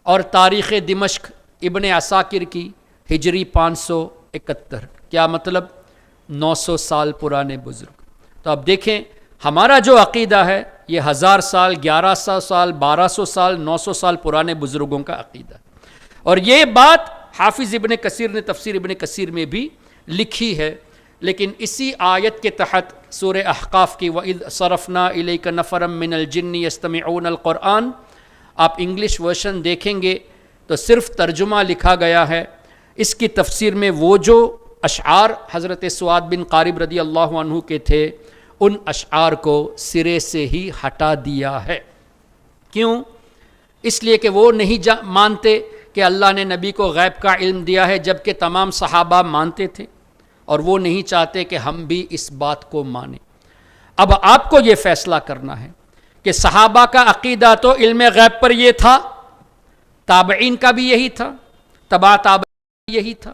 اور تاریخ دمشق ابن عساکر کی ہجری 571. کیا مطلب؟ 900 سال پرانے بزرگ. تو اب دیکھیں ہمارا جو عقیدہ ہے یہ 1000 سال، 1100 سال، 1200 سال، 900 سال پرانے بزرگوں کا عقیدہ ہے. اور یہ بات حافظ ابن کثیر نے تفسیر ابن کثیر میں بھی لکھی ہے. لیکن اسی آیت کے تحت سورہ احقاف کی وَإِذْ صَرَفْنَا إِلَيْكَ نَفَرًا مِّنَ الْجِنِّ يَسْتَمِعُونَ الْقُرْآنَ، آپ انگلش ورژن دیکھیں گے تو صرف ترجمہ لکھا گیا ہے. اس کی تفسیر میں وہ جو اشعار حضرت سعد بن قارب رضی اللہ عنہ کے تھے ان اشعار کو سرے سے ہی ہٹا دیا ہے. کیوں؟ اس لیے کہ وہ نہیں مانتے کہ اللہ نے نبی کو غیب کا علم دیا ہے، جبکہ تمام صحابہ مانتے تھے، اور وہ نہیں چاہتے کہ ہم بھی اس بات کو مانیں. اب آپ کو یہ فیصلہ کرنا ہے کہ صحابہ کا عقیدہ تو علم غیب پر یہ تھا، تابعین کا بھی یہی تھا، تبع تابعین کا یہی تھا،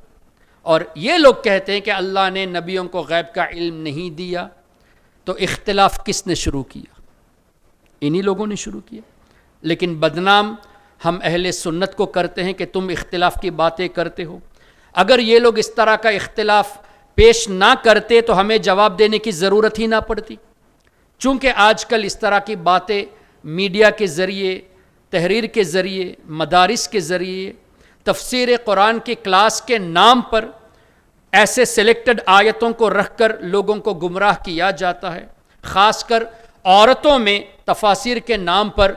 اور یہ لوگ کہتے ہیں کہ اللہ نے نبیوں کو غیب کا علم نہیں دیا. تو اختلاف کس نے شروع کیا؟ انہی لوگوں نے شروع کیا. لیکن بدنام ہم اہل سنت کو کرتے ہیں کہ تم اختلاف کی باتیں کرتے ہو. اگر یہ لوگ اس طرح کا اختلاف پیش نہ کرتے تو ہمیں جواب دینے کی ضرورت ہی نہ پڑتی. چونکہ آج کل اس طرح کی باتیں میڈیا کے ذریعے، تحریر کے ذریعے، مدارس کے ذریعے، تفسیر قرآن کی کلاس کے نام پر ایسے سلیکٹڈ آیتوں کو رکھ کر لوگوں کو گمراہ کیا جاتا ہے. خاص کر عورتوں میں تفاسیر کے نام پر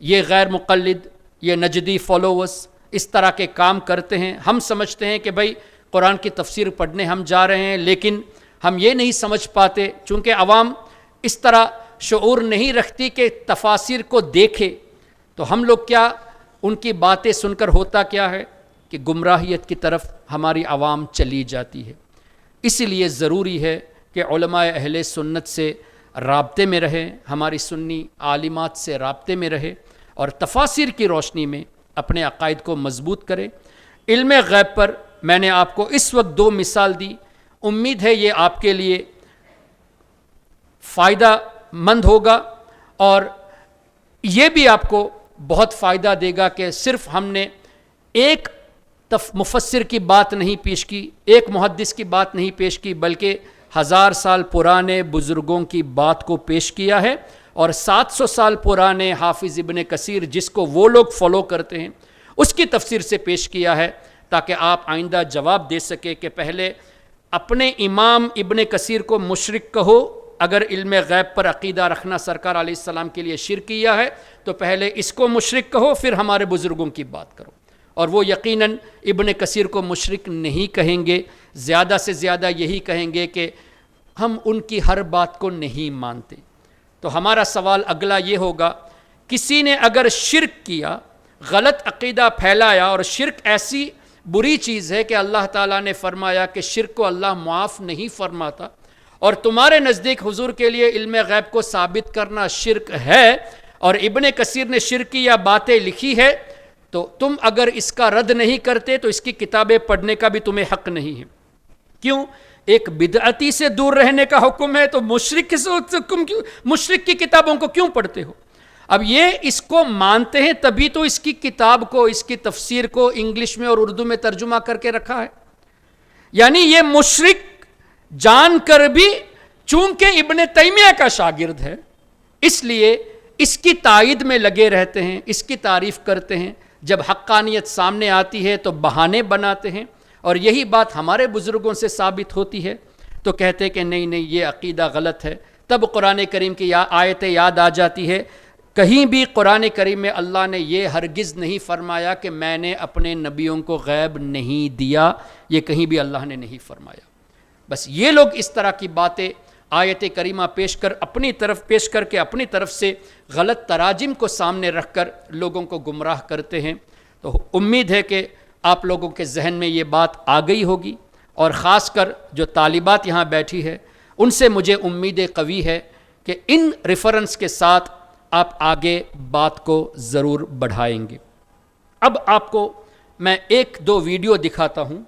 یہ غیر مقلد، یہ نجدی فالوورز اس طرح کے کام کرتے ہیں. ہم سمجھتے ہیں کہ بھائی قرآن کی تفسیر پڑھنے ہم جا رہے ہیں، لیکن ہم یہ نہیں سمجھ پاتے، چونکہ عوام اس طرح شعور نہیں رکھتی کہ تفاسیر کو دیکھے، تو ہم لوگ کیا ان کی باتیں سن کر ہوتا کیا ہے کہ گمراہیت کی طرف ہماری عوام چلی جاتی ہے. اسی لیے ضروری ہے کہ علماء اہل سنت سے رابطے میں رہیں، ہماری سنی عالمات سے رابطے میں رہے، اور تفاسیر کی روشنی میں اپنے عقائد کو مضبوط کرے. علم غیب پر میں نے آپ کو اس وقت 2 مثال دی. امید ہے یہ آپ کے لیے فائدہ مند ہوگا، اور یہ بھی آپ کو بہت فائدہ دے گا کہ صرف ہم نے ایک مفسر کی بات نہیں پیش کی، ایک محدث کی بات نہیں پیش کی، بلکہ 1000 سال پرانے بزرگوں کی بات کو پیش کیا ہے، اور 700 سال پرانے حافظ ابن کثیر جس کو وہ لوگ فالو کرتے ہیں اس کی تفسیر سے پیش کیا ہے، تاکہ آپ آئندہ جواب دے سکے کہ پہلے اپنے امام ابن کثیر کو مشرک کہو اگر علم غیب پر عقیدہ رکھنا سرکار علیہ السلام کے لیے شرکیہ ہے، تو پہلے اس کو مشرک کہو پھر ہمارے بزرگوں کی بات کرو. اور وہ یقیناً ابن کثیر کو مشرک نہیں کہیں گے، زیادہ سے زیادہ یہی کہیں گے کہ ہم ان کی ہر بات کو نہیں مانتے. تو ہمارا سوال اگلا یہ ہوگا، کسی نے اگر شرک کیا، غلط عقیدہ پھیلایا، اور شرک ایسی بری چیز ہے کہ اللہ تعالیٰ نے فرمایا کہ شرک کو اللہ معاف نہیں فرماتا، اور تمہارے نزدیک حضور کے لیے علم غیب کو ثابت کرنا شرک ہے، اور ابن کثیر نے شرکیہ باتیں لکھی ہے، تو تم اگر اس کا رد نہیں کرتے تو اس کی کتابیں پڑھنے کا بھی تمہیں حق نہیں ہے. کیوں؟ ایک بدعتی سے دور رہنے کا حکم ہے، تو مشرک کی کتابوں کو کیوں پڑھتے ہو؟ اب یہ اس کو مانتے ہیں تبھی تو اس کی کتاب کو، اس کی تفسیر کو انگلش میں اور اردو میں ترجمہ کر کے رکھا ہے. یعنی یہ مشرک جان کر بھی چونکہ ابن تیمیہ کا شاگرد ہے اس لیے اس کی تائید میں لگے رہتے ہیں، اس کی تعریف کرتے ہیں. جب حقانیت سامنے آتی ہے تو بہانے بناتے ہیں، اور یہی بات ہمارے بزرگوں سے ثابت ہوتی ہے تو کہتے ہیں کہ نہیں نہیں یہ عقیدہ غلط ہے. تب قرآن کریم کی آیتیں یاد آ جاتی ہے. کہیں بھی قرآن کریم میں اللہ نے یہ ہرگز نہیں فرمایا کہ میں نے اپنے نبیوں کو غیب نہیں دیا، یہ کہیں بھی اللہ نے نہیں فرمایا. بس یہ لوگ اس طرح کی باتیں آیت کریمہ پیش کر کے اپنی طرف سے غلط تراجم کو سامنے رکھ کر لوگوں کو گمراہ کرتے ہیں. تو امید ہے کہ آپ لوگوں کے ذہن میں یہ بات آ گئی ہوگی، اور خاص کر جو طالبات یہاں بیٹھی ہے ان سے مجھے امید قوی ہے کہ ان ریفرنس کے ساتھ آپ آگے بات کو ضرور بڑھائیں گے. اب آپ کو میں 1-2 ویڈیو دکھاتا ہوں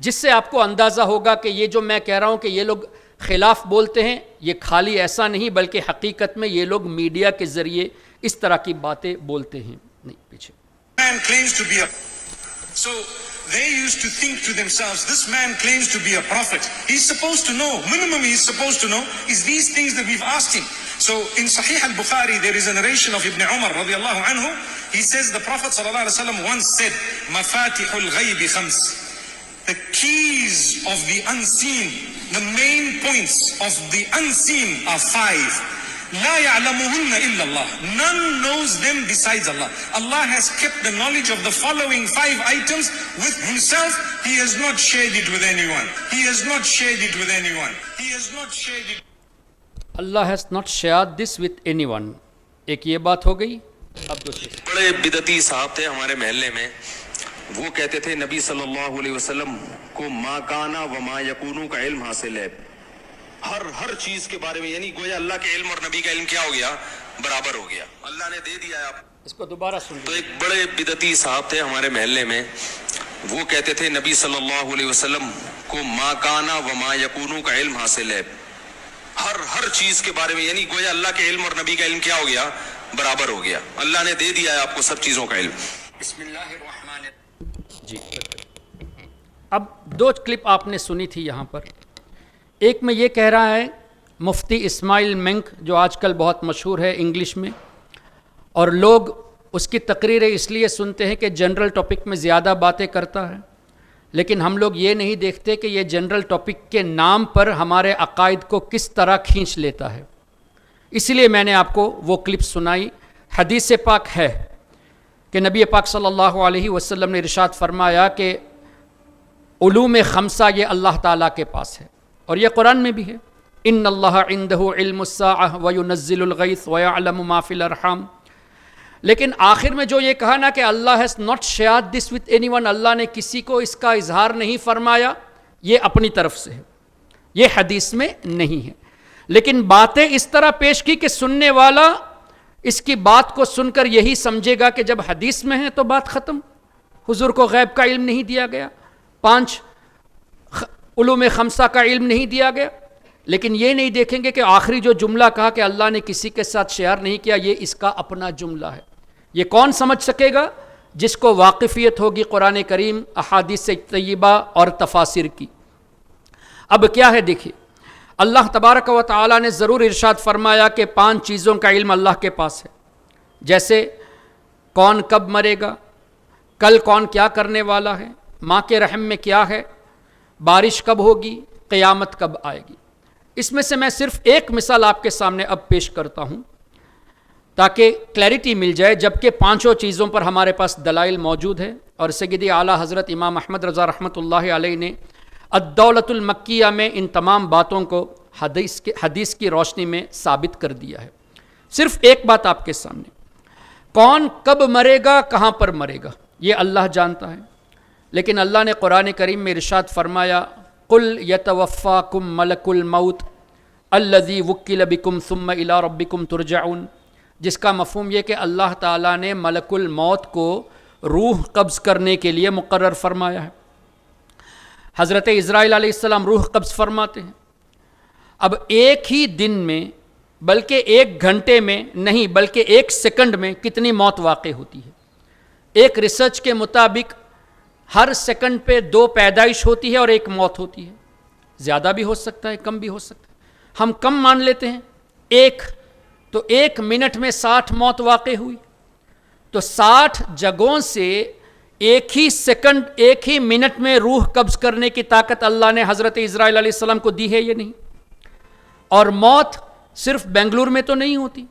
جس سے آپ کو اندازہ ہوگا کہ یہ جو میں کہہ رہا ہوں کہ یہ لوگ خلاف بولتے ہیں، یہ خالی ایسا نہیں بلکہ حقیقت میں یہ لوگ میڈیا کے ذریعے اس طرح کی باتیں بولتے ہیں. نہیں پیچھے. Man claims to be a so they used to think to themselves, this man claims to be a prophet, he's supposed to know, minimum he's supposed to know is these things that we've asked him. So in Sahih al-Bukhari there is a narration of Ibn Umar radiyallahu anhu. He says the Prophet sallallahu alaihi wasallam once said, mafatihul ghayb khams, the keys of the unseen, the main points of the unseen are 5. La ya'lamuhunna illa Allah. None knows them besides Allah. Allah has kept the knowledge of the following 5 items with himself. He has not shared it with anyone. He has not shared it with anyone. He has not shared it. Allah has not shared this with anyone. ایک یہ بات ہو گئی. اب دوسری. بڑے بدعتی صاحب تھے ہمارے محلے میں، وہ کہتے تھے نبی صلی اللہ علیہ وسلم کو ما کانا و ما یکونو کا علم حاصل ہے، ہر چیز کے بارے میں، یعنی گویا اللہ کے علم اور نبی کا علم کیا ہو گیا؟ برابر ہو گیا، اللہ نے دے دیا ہے آپ. اس کو دوبارہ سن. تو ایک بڑے بدعتی صاحب تھے ہمارے محلے میں، وہ کہتے تھے نبی صلی اللہ علیہ وسلم کو ما کانا و ما یکونو کا علم حاصل ہے، ہر چیز کے بارے میں، یعنی گویا اللہ کے علم اور نبی کا علم کیا ہو گیا؟ برابر ہو گیا، اللہ نے دے دیا ہے آپ کو سب چیزوں کا علم. بسم اللہ الرحمن الرحیم. جی اب 2 کلپ آپ نے سنی تھی یہاں پر. ایک میں یہ کہہ رہا ہے مفتی اسماعیل منک جو آج کل بہت مشہور ہے انگلش میں، اور لوگ اس کی تقریریں اس لیے سنتے ہیں کہ جنرل ٹاپک میں زیادہ باتیں کرتا ہے، لیکن ہم لوگ یہ نہیں دیکھتے کہ یہ جنرل ٹاپک کے نام پر ہمارے عقائد کو کس طرح کھینچ لیتا ہے. اس لیے میں نے آپ کو وہ کلپ سنائی. حدیث پاک ہے کہ نبی پاک صلی اللہ علیہ وسلم نے ارشاد فرمایا کہ علوم 5 یہ اللہ تعالیٰ کے پاس ہے، اور یہ قرآن میں بھی ہے. ان اللہ عنده علم الساعہ وینزل الغیث ویعلم ما فی الارحام. لیکن آخر میں جو یہ کہا نا کہ اللہ has not shared this with anyone, اللہ نے کسی کو اس کا اظہار نہیں فرمایا، یہ اپنی طرف سے ہے، یہ حدیث میں نہیں ہے. لیکن باتیں اس طرح پیش کی کہ سننے والا اس کی بات کو سن کر یہی سمجھے گا کہ جب حدیث میں ہے تو بات ختم، حضور کو غیب کا علم نہیں دیا گیا، 5 علوم 5 کا علم نہیں دیا گیا. لیکن یہ نہیں دیکھیں گے کہ آخری جو جملہ کہا کہ اللہ نے کسی کے ساتھ شیئر نہیں کیا، یہ اس کا اپنا جملہ ہے. یہ کون سمجھ سکے گا؟ جس کو واقفیت ہوگی قرآن کریم، احادیث طیبہ اور تفاسیر کی۔ اب کیا ہے دیکھیے، اللہ تبارک و تعالیٰ نے ضرور ارشاد فرمایا کہ 5 چیزوں کا علم اللہ کے پاس ہے، جیسے کون کب مرے گا، کل کون کیا کرنے والا ہے، ماں کے رحم میں کیا ہے، بارش کب ہوگی، قیامت کب آئے گی۔ اس میں سے میں صرف ایک مثال آپ کے سامنے اب پیش کرتا ہوں تاکہ کلیئرٹی مل جائے، جبکہ 5 چیزوں پر ہمارے پاس دلائل موجود ہے، اور سیدی اعلیٰ حضرت امام احمد رضا رحمۃ اللہ علیہ نے الدولۃ المکیہ میں ان تمام باتوں کو حدیث کی روشنی میں ثابت کر دیا ہے۔ صرف ایک بات آپ کے سامنے، کون کب مرے گا، کہاں پر مرے گا، یہ اللہ جانتا ہے، لیکن اللہ نے قرآن کریم میں ارشاد فرمایا قل یتوفاکم ملک الموت الذی وکل بکم ثم الی ربکم ترجعون، جس کا مفہوم یہ کہ اللہ تعالیٰ نے ملک الموت کو روح قبض کرنے کے لیے مقرر فرمایا ہے۔ حضرت اسرائیل علیہ السلام روح قبض فرماتے ہیں۔ اب ایک ہی دن میں، بلکہ 1 گھنٹے میں نہیں، بلکہ 1 سیکنڈ میں کتنی موت واقع ہوتی ہے؟ ایک ریسرچ کے مطابق ہر سیکنڈ پہ 2 پیدائش ہوتی ہے اور 1 موت ہوتی ہے۔ زیادہ بھی ہو سکتا ہے، کم بھی ہو سکتا ہے، ہم کم مان لیتے ہیں 1، تو 1 منٹ میں 60 موت واقع ہوئی، تو 60 جگہوں سے ایک ہی سیکنڈ، ایک ہی منٹ میں روح قبض کرنے کی طاقت اللہ نے حضرت اسرائیل علیہ السلام کو دی ہے یا نہیں؟ اور موت صرف بنگلور میں تو نہیں ہوتی،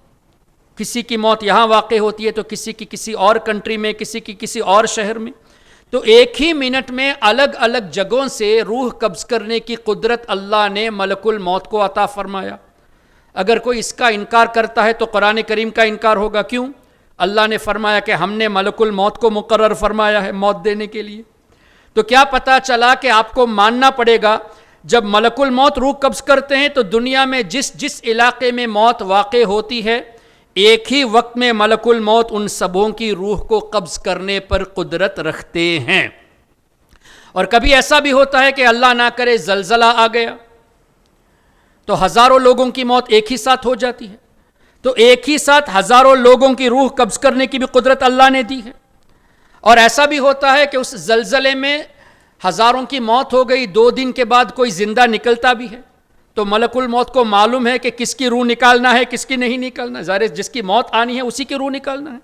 کسی کی موت یہاں واقع ہوتی ہے تو کسی کی کسی اور کنٹری میں، کسی کی کسی اور شہر میں، تو ایک ہی منٹ میں الگ الگ جگہوں سے روح قبض کرنے کی قدرت اللہ نے ملک الموت کو عطا فرمایا۔ اگر کوئی اس کا انکار کرتا ہے تو قرآن کریم کا انکار ہوگا۔ کیوں؟ اللہ نے فرمایا کہ ہم نے ملک الموت کو مقرر فرمایا ہے موت دینے کے لیے۔ تو کیا پتہ چلا کہ آپ کو ماننا پڑے گا جب ملک الموت روح قبض کرتے ہیں تو دنیا میں جس علاقے میں موت واقع ہوتی ہے، ایک ہی وقت میں ملک الموت ان سبوں کی روح کو قبض کرنے پر قدرت رکھتے ہیں۔ اور کبھی ایسا بھی ہوتا ہے کہ اللہ نہ کرے زلزلہ آ گیا تو ہزاروں لوگوں کی موت ایک ہی ساتھ ہو جاتی ہے، تو ایک ہی ساتھ ہزاروں لوگوں کی روح قبض کرنے کی بھی قدرت اللہ نے دی ہے۔ اور ایسا بھی ہوتا ہے کہ اس زلزلے میں ہزاروں کی موت ہو گئی، 2 دن کے بعد کوئی زندہ نکلتا بھی ہے، تو ملک الموت کو معلوم ہے کہ کس کی روح نکالنا ہے، کس کی نہیں نکالنا ہے، ظاہر جس کی موت آنی ہے اسی کی روح نکالنا ہے۔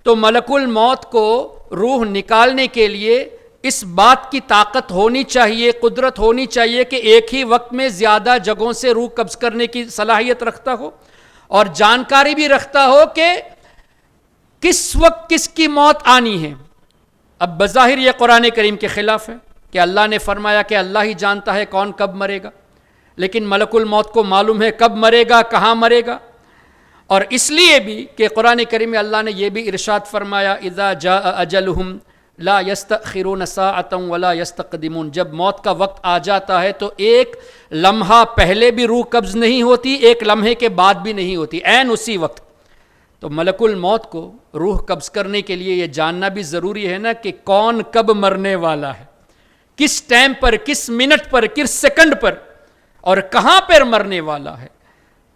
تو ملک الموت کو روح نکالنے کے لیے اس بات کی طاقت ہونی چاہیے، قدرت ہونی چاہیے کہ ایک ہی وقت میں زیادہ جگہوں سے روح قبض کرنے کی صلاحیت رکھتا ہو، اور جانکاری بھی رکھتا ہو کہ کس وقت کس کی موت آنی ہے۔ اب بظاہر یہ قرآن کریم کے خلاف ہے کہ اللہ نے فرمایا کہ اللہ ہی جانتا ہے کون کب مرے گا، لیکن ملک الموت کو معلوم ہے کب مرے گا، کہاں مرے گا۔ اور اس لیے بھی کہ قرآن کریم میں اللہ نے یہ بھی ارشاد فرمایا اذا جاء اجلہم لا یستأخرون ساعۃ ولا یستقدمون، جب موت کا وقت آ جاتا ہے تو ایک لمحہ پہلے بھی روح قبض نہیں ہوتی، ایک لمحے کے بعد بھی نہیں ہوتی، عین اسی وقت۔ تو ملک الموت کو روح قبض کرنے کے لیے یہ جاننا بھی ضروری ہے نا کہ کون کب مرنے والا ہے، کس ٹائم پر، کس منٹ پر، کس سیکنڈ پر، اور کہاں پر مرنے والا ہے۔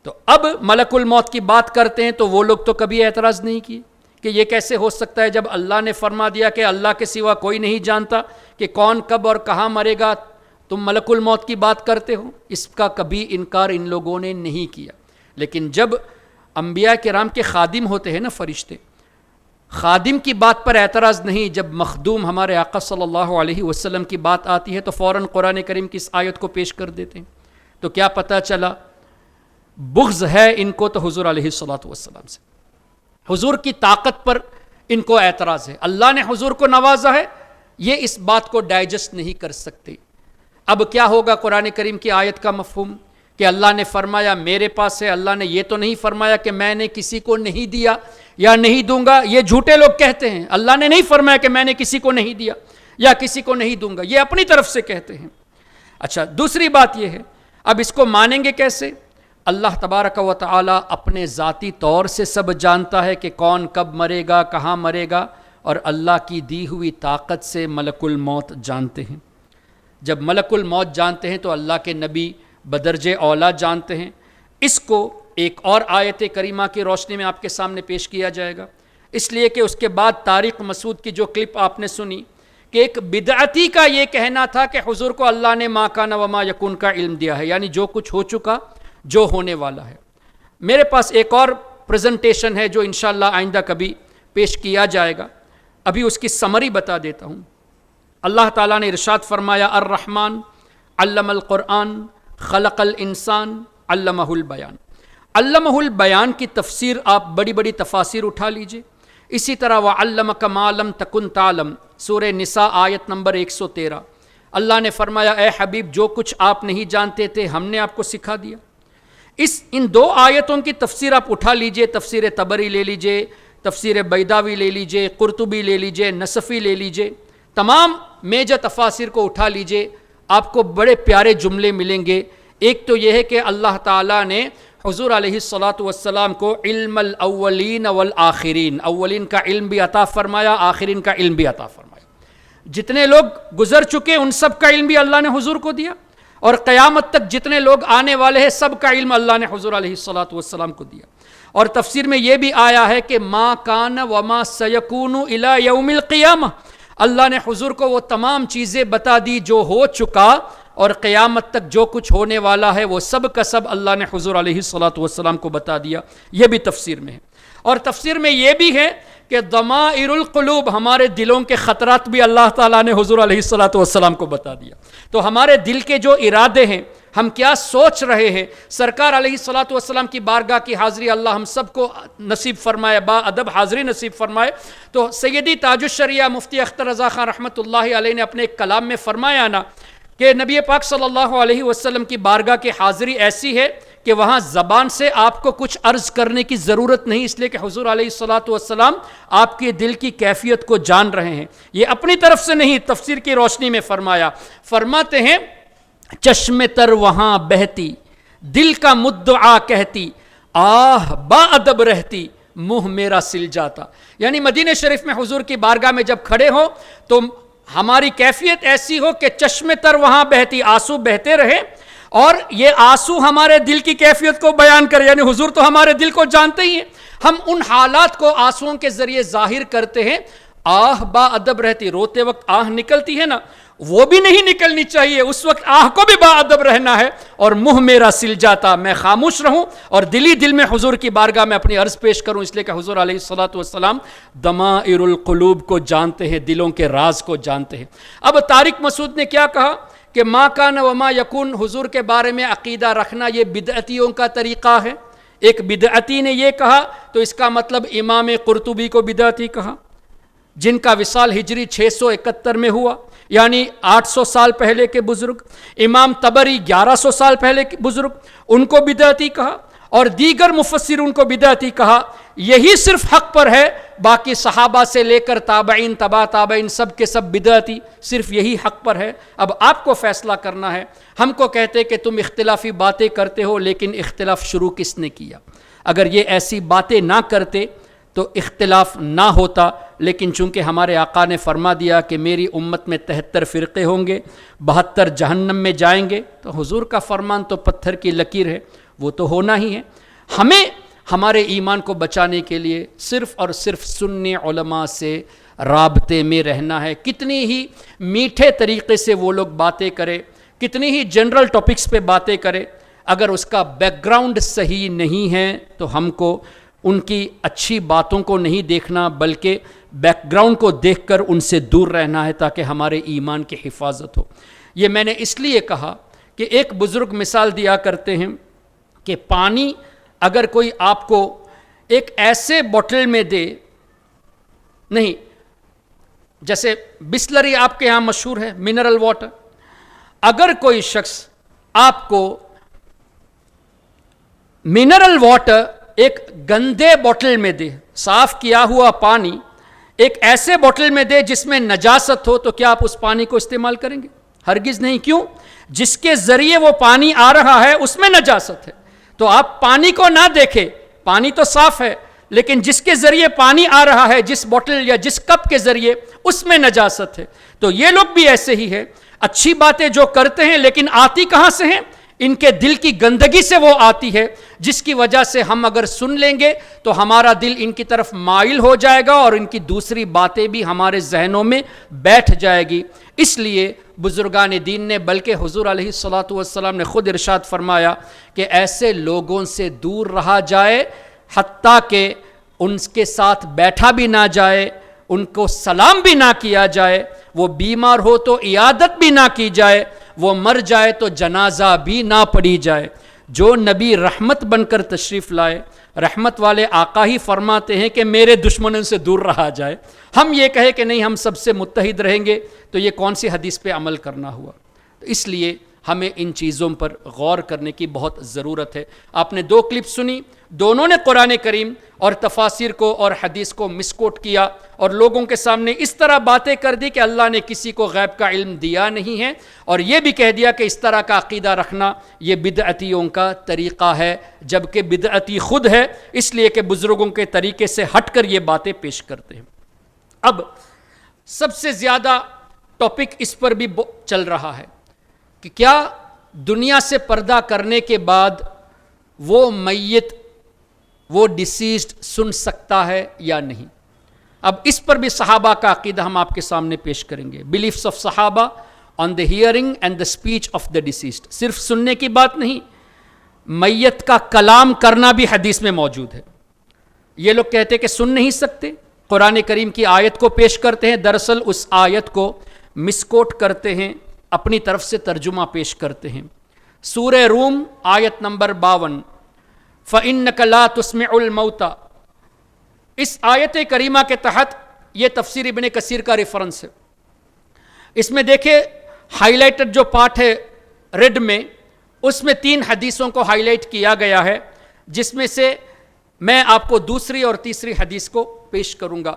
تو اب ملک الموت کی بات کرتے ہیں تو وہ لوگ تو کبھی اعتراض نہیں کیے کہ یہ کیسے ہو سکتا ہے، جب اللہ نے فرما دیا کہ اللہ کے سوا کوئی نہیں جانتا کہ کون کب اور کہاں مرے گا، تم ملک الموت کی بات کرتے ہو۔ اس کا کبھی انکار ان لوگوں نے نہیں کیا۔ لیکن جب انبیاء کرام کے خادم ہوتے ہیں نا فرشتے، خادم کی بات پر اعتراض نہیں، جب مخدوم ہمارے آقا صلی اللہ علیہ وسلم کی بات آتی ہے تو فوراً قرآن کریم کی اس آیت کو پیش کر دیتے ہیں۔ تو کیا پتہ چلا بغض ہے ان کو تو حضور علیہ الصلوۃ والسلام سے، حضور کی طاقت پر ان کو اعتراض ہے۔ اللہ نے حضور کو نوازا ہے، یہ اس بات کو ڈائجسٹ نہیں کر سکتے۔ اب کیا ہوگا قرآن کریم کی آیت کا مفہوم کہ اللہ نے فرمایا میرے پاس ہے، اللہ نے یہ تو نہیں فرمایا کہ میں نے کسی کو نہیں دیا یا نہیں دوں گا۔ یہ جھوٹے لوگ کہتے ہیں اللہ نے نہیں فرمایا کہ میں نے کسی کو نہیں دیا یا کسی کو نہیں دوں گا، یہ اپنی طرف سے کہتے ہیں۔ اچھا، دوسری بات یہ ہے، اب اس کو مانیں گے کیسے؟ اللہ تبارک و تعالی اپنے ذاتی طور سے سب جانتا ہے کہ کون کب مرے گا، کہاں مرے گا، اور اللہ کی دی ہوئی طاقت سے ملک الموت جانتے ہیں۔ جب ملک الموت جانتے ہیں تو اللہ کے نبی بدرجہ اولا جانتے ہیں۔ اس کو ایک اور آیت کریمہ کی روشنی میں آپ کے سامنے پیش کیا جائے گا۔ اس لیے کہ اس کے بعد طارق مسعود کی جو کلپ آپ نے سنی کہ ایک بدعتی کا یہ کہنا تھا کہ حضور کو اللہ نے ما کان وما یکون کا علم دیا ہے، یعنی جو کچھ ہو چکا، جو ہونے والا ہے۔ میرے پاس ایک اور پریزنٹیشن ہے جو انشاءاللہ آئندہ کبھی پیش کیا جائے گا، ابھی اس کی سمری بتا دیتا ہوں۔ اللہ تعالیٰ نے ارشاد فرمایا الرحمن علم القرآن خلق الانسان علمہ البیان۔ علمہ البیان کی تفسیر آپ بڑی بڑی تفاسیر اٹھا لیجئے، اسی طرح وعلمک ما لم تکن تعلم سورہ نساء آیت نمبر 113، اللہ نے فرمایا اے حبیب جو کچھ آپ نہیں جانتے تھے ہم نے آپ کو سکھا دیا۔ ان دو آیتوں کی تفسیر آپ اٹھا لیجئے، تفسیر طبری لے لیجئے، تفسیر بیضاوی لے لیجئے، قرطبی لے لیجئے، نصفی لے لیجئے، تمام میجر تفاسیر کو اٹھا لیجئے، آپ کو بڑے پیارے جملے ملیں گے۔ ایک تو یہ ہے کہ اللہ تعالیٰ نے حضور علیہ الصلاۃ والسلام کو علم الاولین والآخرین، اولین کا علم بھی عطا فرمایا، آخرین کا علم بھی عطا فرمایا۔ جتنے لوگ گزر چکے ان سب کا علم بھی اللہ نے حضور کو دیا، اور قیامت تک جتنے لوگ آنے والے ہیں سب کا علم اللہ نے حضور علیہ الصلاۃ والسلام کو دیا۔ اور تفسیر میں یہ بھی آیا ہے کہ ما کان وما سیکون الی یوم القیامہ، اللہ نے حضور کو وہ تمام چیزیں بتا دی جو ہو چکا، اور قیامت تک جو کچھ ہونے والا ہے وہ سب کا سب اللہ نے حضور علیہ الصلاۃ والسلام کو بتا دیا۔ یہ بھی تفسیر میں ہے۔ اور تفسیر میں یہ بھی ہے کہ ضمائر القلوب، ہمارے دلوں کے خطرات بھی اللہ تعالیٰ نے حضور علیہ الصلاۃ والسلام کو بتا دیا۔ تو ہمارے دل کے جو ارادے ہیں، ہم کیا سوچ رہے ہیں، سرکار علیہ الصلاۃ والسلام کی بارگاہ کی حاضری اللہ ہم سب کو نصیب فرمائے، با ادب حاضری نصیب فرمائے۔ تو سیدی تاج الشریعہ مفتی اختر رضا خان رحمۃ اللہ علیہ نے اپنے ایک کلام میں فرمایا نا کہ نبی پاک صلی اللہ علیہ وسلم کی بارگاہ کی حاضری ایسی ہے کہ وہاں زبان سے آپ کو کچھ عرض کرنے کی ضرورت نہیں، اس لیے کہ حضور علیہ الصلاۃ والسلام آپ کے دل کی کیفیت کو جان رہے ہیں۔ یہ اپنی طرف سے نہیں، تفسیر کی روشنی میں فرمایا، فرماتے ہیں چشم تر وہاں بہتی، دل کا مدعا کہتی، آہ با ادب رہتی، منہ میرا سل جاتا۔ یعنی مدینہ شریف میں حضور کی بارگاہ میں جب کھڑے ہو تو ہماری کیفیت ایسی ہو کہ چشم تر وہاں بہتی، آنسو بہتے رہے، اور یہ آنسو ہمارے دل کی کیفیت کو بیان کرے۔ یعنی حضور تو ہمارے دل کو جانتے ہی ہیں، ہم ان حالات کو آنسوؤں کے ذریعے ظاہر کرتے ہیں۔ آہ با ادب رہتی، روتے وقت آہ نکلتی ہے نا، وہ بھی نہیں نکلنی چاہیے، اس وقت آہ کو بھی با ادب رہنا ہے، اور منہ میرا سل جاتا، میں خاموش رہوں اور دلی دل میں حضور کی بارگاہ میں اپنی عرض پیش کروں، اس لیے کہ حضور علیہ الصلاۃ والسلام ضمائر القلوب کو جانتے ہیں، دلوں کے راز کو جانتے ہیں۔ اب طارق مسعود نے کیا کہا کہ ما کان وما یکون، حضور کے بارے میں عقیدہ رکھنا یہ بدعتیوں کا طریقہ ہے۔ ایک بدعتی نے یہ کہا تو اس کا مطلب امام قرطبی کو بدعتی کہا، جن کا وصال ہجری 671 میں ہوا، یعنی 800 سال پہلے کے بزرگ، امام طبری 1100 سال پہلے کے بزرگ، ان کو بدعتی کہا، اور دیگر مفسر ان کو بدعتی کہا۔ یہی صرف حق پر ہے، باقی صحابہ سے لے کر تابعین، تبع تابعین، سب کے سب بدعتی، صرف یہی حق پر ہے۔ اب آپ کو فیصلہ کرنا ہے۔ ہم کو کہتے کہ تم اختلافی باتیں کرتے ہو، لیکن اختلاف شروع کس نے کیا؟ اگر یہ ایسی باتیں نہ کرتے تو اختلاف نہ ہوتا، لیکن چونکہ ہمارے آقا نے فرما دیا کہ میری امت میں 73 فرقے ہوں گے، 72 جہنم میں جائیں گے، تو حضور کا فرمان تو پتھر کی لکیر ہے، وہ تو ہونا ہی ہے۔ ہمیں ہمارے ایمان کو بچانے کے لیے صرف اور صرف سنی علماء سے رابطے میں رہنا ہے۔ کتنی ہی میٹھے طریقے سے وہ لوگ باتیں کرے، کتنی ہی جنرل ٹاپکس پہ باتیں کرے، اگر اس کا بیک گراؤنڈ صحیح نہیں ہے تو ہم کو ان کی اچھی باتوں کو نہیں دیکھنا، بلکہ بیک گراؤنڈ کو دیکھ کر ان سے دور رہنا ہے، تاکہ ہمارے ایمان کی حفاظت ہو۔ یہ میں نے اس لیے کہا کہ ایک بزرگ مثال دیا کرتے ہیں کہ پانی اگر کوئی آپ کو ایک ایسے بوٹل میں دے، نہیں جیسے بسلری آپ کے یہاں مشہور ہے، منرل واٹر، اگر کوئی شخص آپ کو منرل واٹر ایک گندے بوٹل میں دے، صاف کیا ہوا پانی ایک ایسے بوٹل میں دے جس میں نجاست ہو، تو کیا آپ اس پانی کو استعمال کریں گے؟ ہرگز نہیں۔ کیوں؟ جس کے ذریعے وہ پانی آ رہا ہے اس میں نجاست ہے، تو آپ پانی کو نہ دیکھیں، پانی تو صاف ہے، لیکن جس کے ذریعے پانی آ رہا ہے، جس بوٹل یا جس کپ کے ذریعے، اس میں نجاست ہے۔ تو یہ لوگ بھی ایسے ہی ہے، اچھی باتیں جو کرتے ہیں لیکن آتی کہاں سے ہیں؟ ان کے دل کی گندگی سے وہ آتی ہے، جس کی وجہ سے ہم اگر سن لیں گے تو ہمارا دل ان کی طرف مائل ہو جائے گا اور ان کی دوسری باتیں بھی ہمارے ذہنوں میں بیٹھ جائے گی۔ اس لیے بزرگان دین نے، بلکہ حضور علیہ الصلاۃ والسلام نے خود ارشاد فرمایا کہ ایسے لوگوں سے دور رہا جائے حتیٰ کہ ان کے ساتھ بیٹھا بھی نہ جائے، ان کو سلام بھی نہ کیا جائے، وہ بیمار ہو تو عیادت بھی نہ کی جائے، وہ مر جائے تو جنازہ بھی نہ پڑھی جائے۔ جو نبی رحمت بن کر تشریف لائے، رحمت والے آقا ہی فرماتے ہیں کہ میرے دشمنوں سے دور رہا جائے، ہم یہ کہے کہ نہیں ہم سب سے متحد رہیں گے تو یہ کون سی حدیث پہ عمل کرنا ہوا؟ تو اس لیے ہمیں ان چیزوں پر غور کرنے کی بہت ضرورت ہے۔ آپ نے 2 کلپ سنی، دونوں نے قرآن کریم اور تفاسیر کو اور حدیث کو مسکوٹ کیا اور لوگوں کے سامنے اس طرح باتیں کر دی کہ اللہ نے کسی کو غیب کا علم دیا نہیں ہے، اور یہ بھی کہہ دیا کہ اس طرح کا عقیدہ رکھنا یہ بدعتیوں کا طریقہ ہے، جبکہ بدعتی خود ہے، اس لیے کہ بزرگوں کے طریقے سے ہٹ کر یہ باتیں پیش کرتے ہیں۔ اب سب سے زیادہ ٹاپک اس پر بھی چل رہا ہے کہ کیا دنیا سے پردہ کرنے کے بعد وہ میت، وہ ڈیسیزڈ سن سکتا ہے یا نہیں؟ اب اس پر بھی صحابہ کا عقیدہ ہم آپ کے سامنے پیش کریں گے۔ بلیفس آف صحابہ on the hearing and the speech of the deceased, صرف سننے کی بات نہیں، میت کا کلام کرنا بھی حدیث میں موجود ہے۔ یہ لوگ کہتے ہیں کہ سن نہیں سکتے، قرآن کریم کی آیت کو پیش کرتے ہیں، دراصل اس آیت کو مسکوٹ کرتے ہیں، اپنی طرف سے ترجمہ پیش کرتے ہیں۔ سورہ روم آیت نمبر 52، فَإِنَّكَ لَا تُسْمِعُ الْمَوْتَى، اس آیت کریمہ کے تحت یہ تفسیر ابن کثیر کا ریفرنس ہے۔ اس میں دیکھیں ہائی لائٹڈ جو پارٹ ہے ریڈ میں، اس میں 3 حدیثوں کو ہائی لائٹ کیا گیا ہے، جس میں سے میں آپ کو دوسری اور تیسری حدیث کو پیش کروں گا۔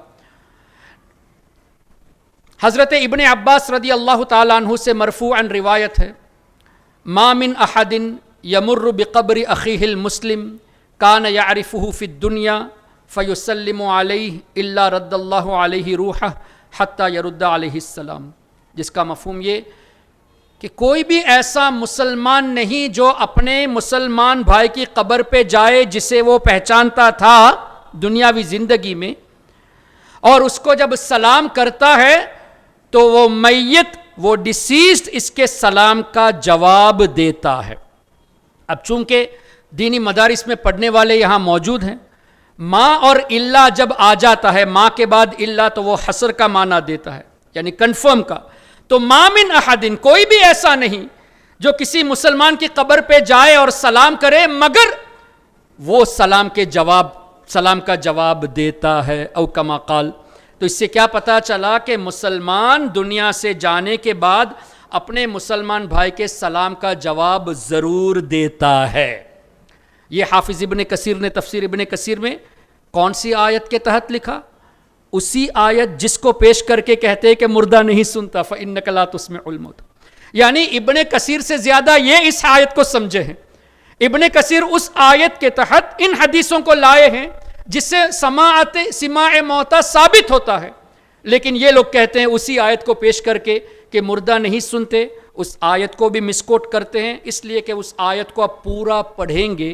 حضرت ابن عباس رضی اللہ تعالیٰ عنہ سے مرفوعاً روایت ہے، ما من احد یمر بقبر اخیہ المسلم کان یعرفہ فی الدنیا فیسلم علیہ الا رد اللہ علیہ روحہ حتی یرد علیہ السلام، جس کا مفہوم یہ کہ کوئی بھی ایسا مسلمان نہیں جو اپنے مسلمان بھائی کی قبر پہ جائے جسے وہ پہچانتا تھا دنیاوی زندگی میں، اور اس کو جب سلام کرتا ہے تو وہ میت، وہ ڈیسیزڈ اس کے سلام کا جواب دیتا ہے۔ اب چونکہ دینی مدارس میں پڑھنے والے یہاں موجود ہیں، ماں اور اللہ جب آ جاتا ہے، ماں کے بعد اللہ تو وہ حصر کا معنی دیتا ہے، یعنی کنفرم کا، تو ما من احد، کوئی بھی ایسا نہیں جو کسی مسلمان کی قبر پہ جائے اور سلام کرے مگر وہ سلام کا جواب دیتا ہے، او کما قال۔ تو اس سے کیا پتا چلا کہ مسلمان دنیا سے جانے کے بعد اپنے مسلمان بھائی کے سلام کا جواب ضرور دیتا ہے۔ یہ حافظ ابن کثیر نے تفسیر ابن کثیر میں کون سی آیت کے تحت لکھا؟ اسی آیت جس کو پیش کر کے کہتے ہیں کہ مردہ نہیں سنتا، فَإِنَّكَ لَا تُسْمِعُ الْمَوْتَى، یعنی ابن کثیر سے زیادہ یہ اس آیت کو سمجھے ہیں۔ ابن کثیر اس آیت کے تحت ان حدیثوں کو لائے ہیں جس سے سماع موتا ثابت ہوتا ہے، لیکن یہ لوگ کہتے ہیں اسی آیت کو پیش کر کے کہ مردہ نہیں سنتے، اس آیت کو بھی مسکوٹ کرتے ہیں، اس لیے کہ اس آیت کو آپ پورا پڑھیں گے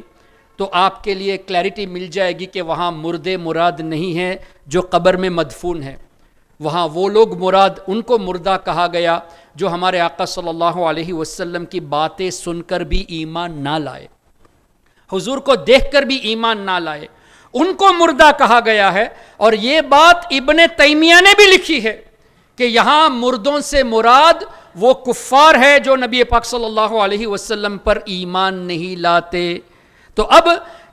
تو آپ کے لیے کلیئرٹی مل جائے گی کہ وہاں مردے مراد نہیں ہیں جو قبر میں مدفون ہیں، وہاں وہ لوگ مراد، ان کو مردہ کہا گیا جو ہمارے آقا صلی اللہ علیہ وسلم کی باتیں سن کر بھی ایمان نہ لائے، حضور کو دیکھ کر بھی ایمان نہ لائے، ان کو مردہ کہا گیا ہے۔ اور یہ بات ابن تیمیہ نے بھی لکھی ہے کہ یہاں مردوں سے مراد وہ کفار ہے جو نبی پاک صلی اللہ علیہ وسلم پر ایمان نہیں لاتے۔ تو اب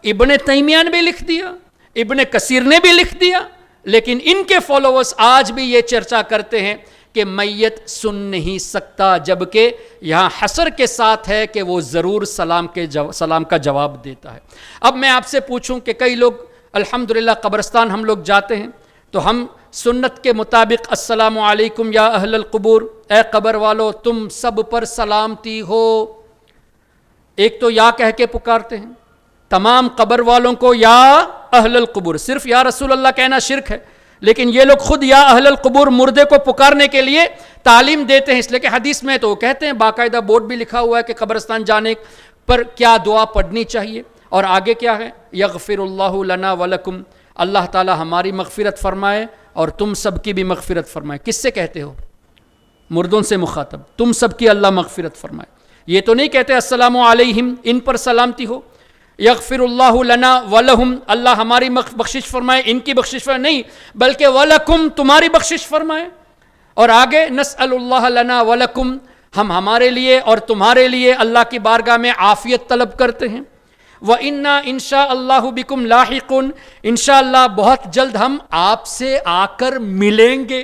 ابن تیمیہ نے بھی لکھ دیا، ابن کثیر نے بھی لکھ دیا، لیکن ان کے فالوورز آج بھی یہ چرچا کرتے ہیں کہ میت سن نہیں سکتا، جبکہ یہاں حصر کے ساتھ ہے کہ وہ ضرور سلام کا جواب دیتا ہے۔ اب میں آپ سے پوچھوں کہ کئی لوگ الحمدللہ قبرستان ہم لوگ جاتے ہیں تو ہم سنت کے مطابق السلام علیکم یا اہل القبور، اے قبر والو تم سب پر سلامتی ہو، ایک تو یا کہہ کے پکارتے ہیں تمام قبر والوں کو یا اہل القبور، صرف یا رسول اللہ کہنا شرک ہے، لیکن یہ لوگ خود یا اہل القبور مردے کو پکارنے کے لیے تعلیم دیتے ہیں، اس لیے کہ حدیث میں تو وہ کہتے ہیں، باقاعدہ بورڈ بھی لکھا ہوا ہے کہ قبرستان جانے پر کیا دعا پڑھنی چاہیے، اور آگے کیا ہے، یغفر اللہ لنا ولکم، اللہ تعالی ہماری مغفرت فرمائے اور تم سب کی بھی مغفرت فرمائے۔ کس سے کہتے ہو؟ مردوں سے مخاطب، تم سب کی اللہ مغفرت فرمائے۔ یہ تو نہیں کہتے السلام علیہم، ان پر سلامتی ہو، یغفر اللہ لنا ولہم، اللہ ہماری بخشش فرمائے، ان کی بخشش فرمائے، نہیں، بلکہ ولکم، تمہاری بخشش فرمائے۔ اور آگے نسأل اللہ لنا ولکم، ہم ہمارے لیے اور تمہارے لیے اللہ کی بارگاہ میں عافیت طلب کرتے ہیں۔ وَإِنَّا إِن شَاءَ اللَّهُ بِكُمْ لَاحِقُونَ، انشاءاللہ بہت جلد ہم آپ سے آ کر ملیں گے۔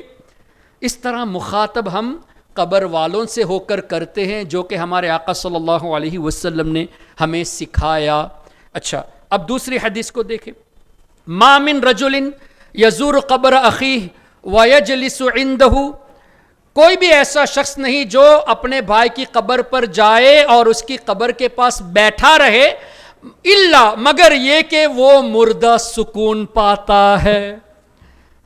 اس طرح مخاطب ہم قبر والوں سے ہو کر کرتے ہیں، جو کہ ہمارے آقا صلی اللہ علیہ وسلم نے ہمیں سکھایا۔ اچھا، اب دوسری حدیث کو دیکھیں، ما من رجل یزور قبر اخیہ ویجلس عندہ، کوئی بھی ایسا شخص نہیں جو اپنے بھائی کی قبر پر جائے اور اس کی قبر کے پاس بیٹھا رہے، الا مگر یہ کہ وہ مردہ سکون پاتا ہے۔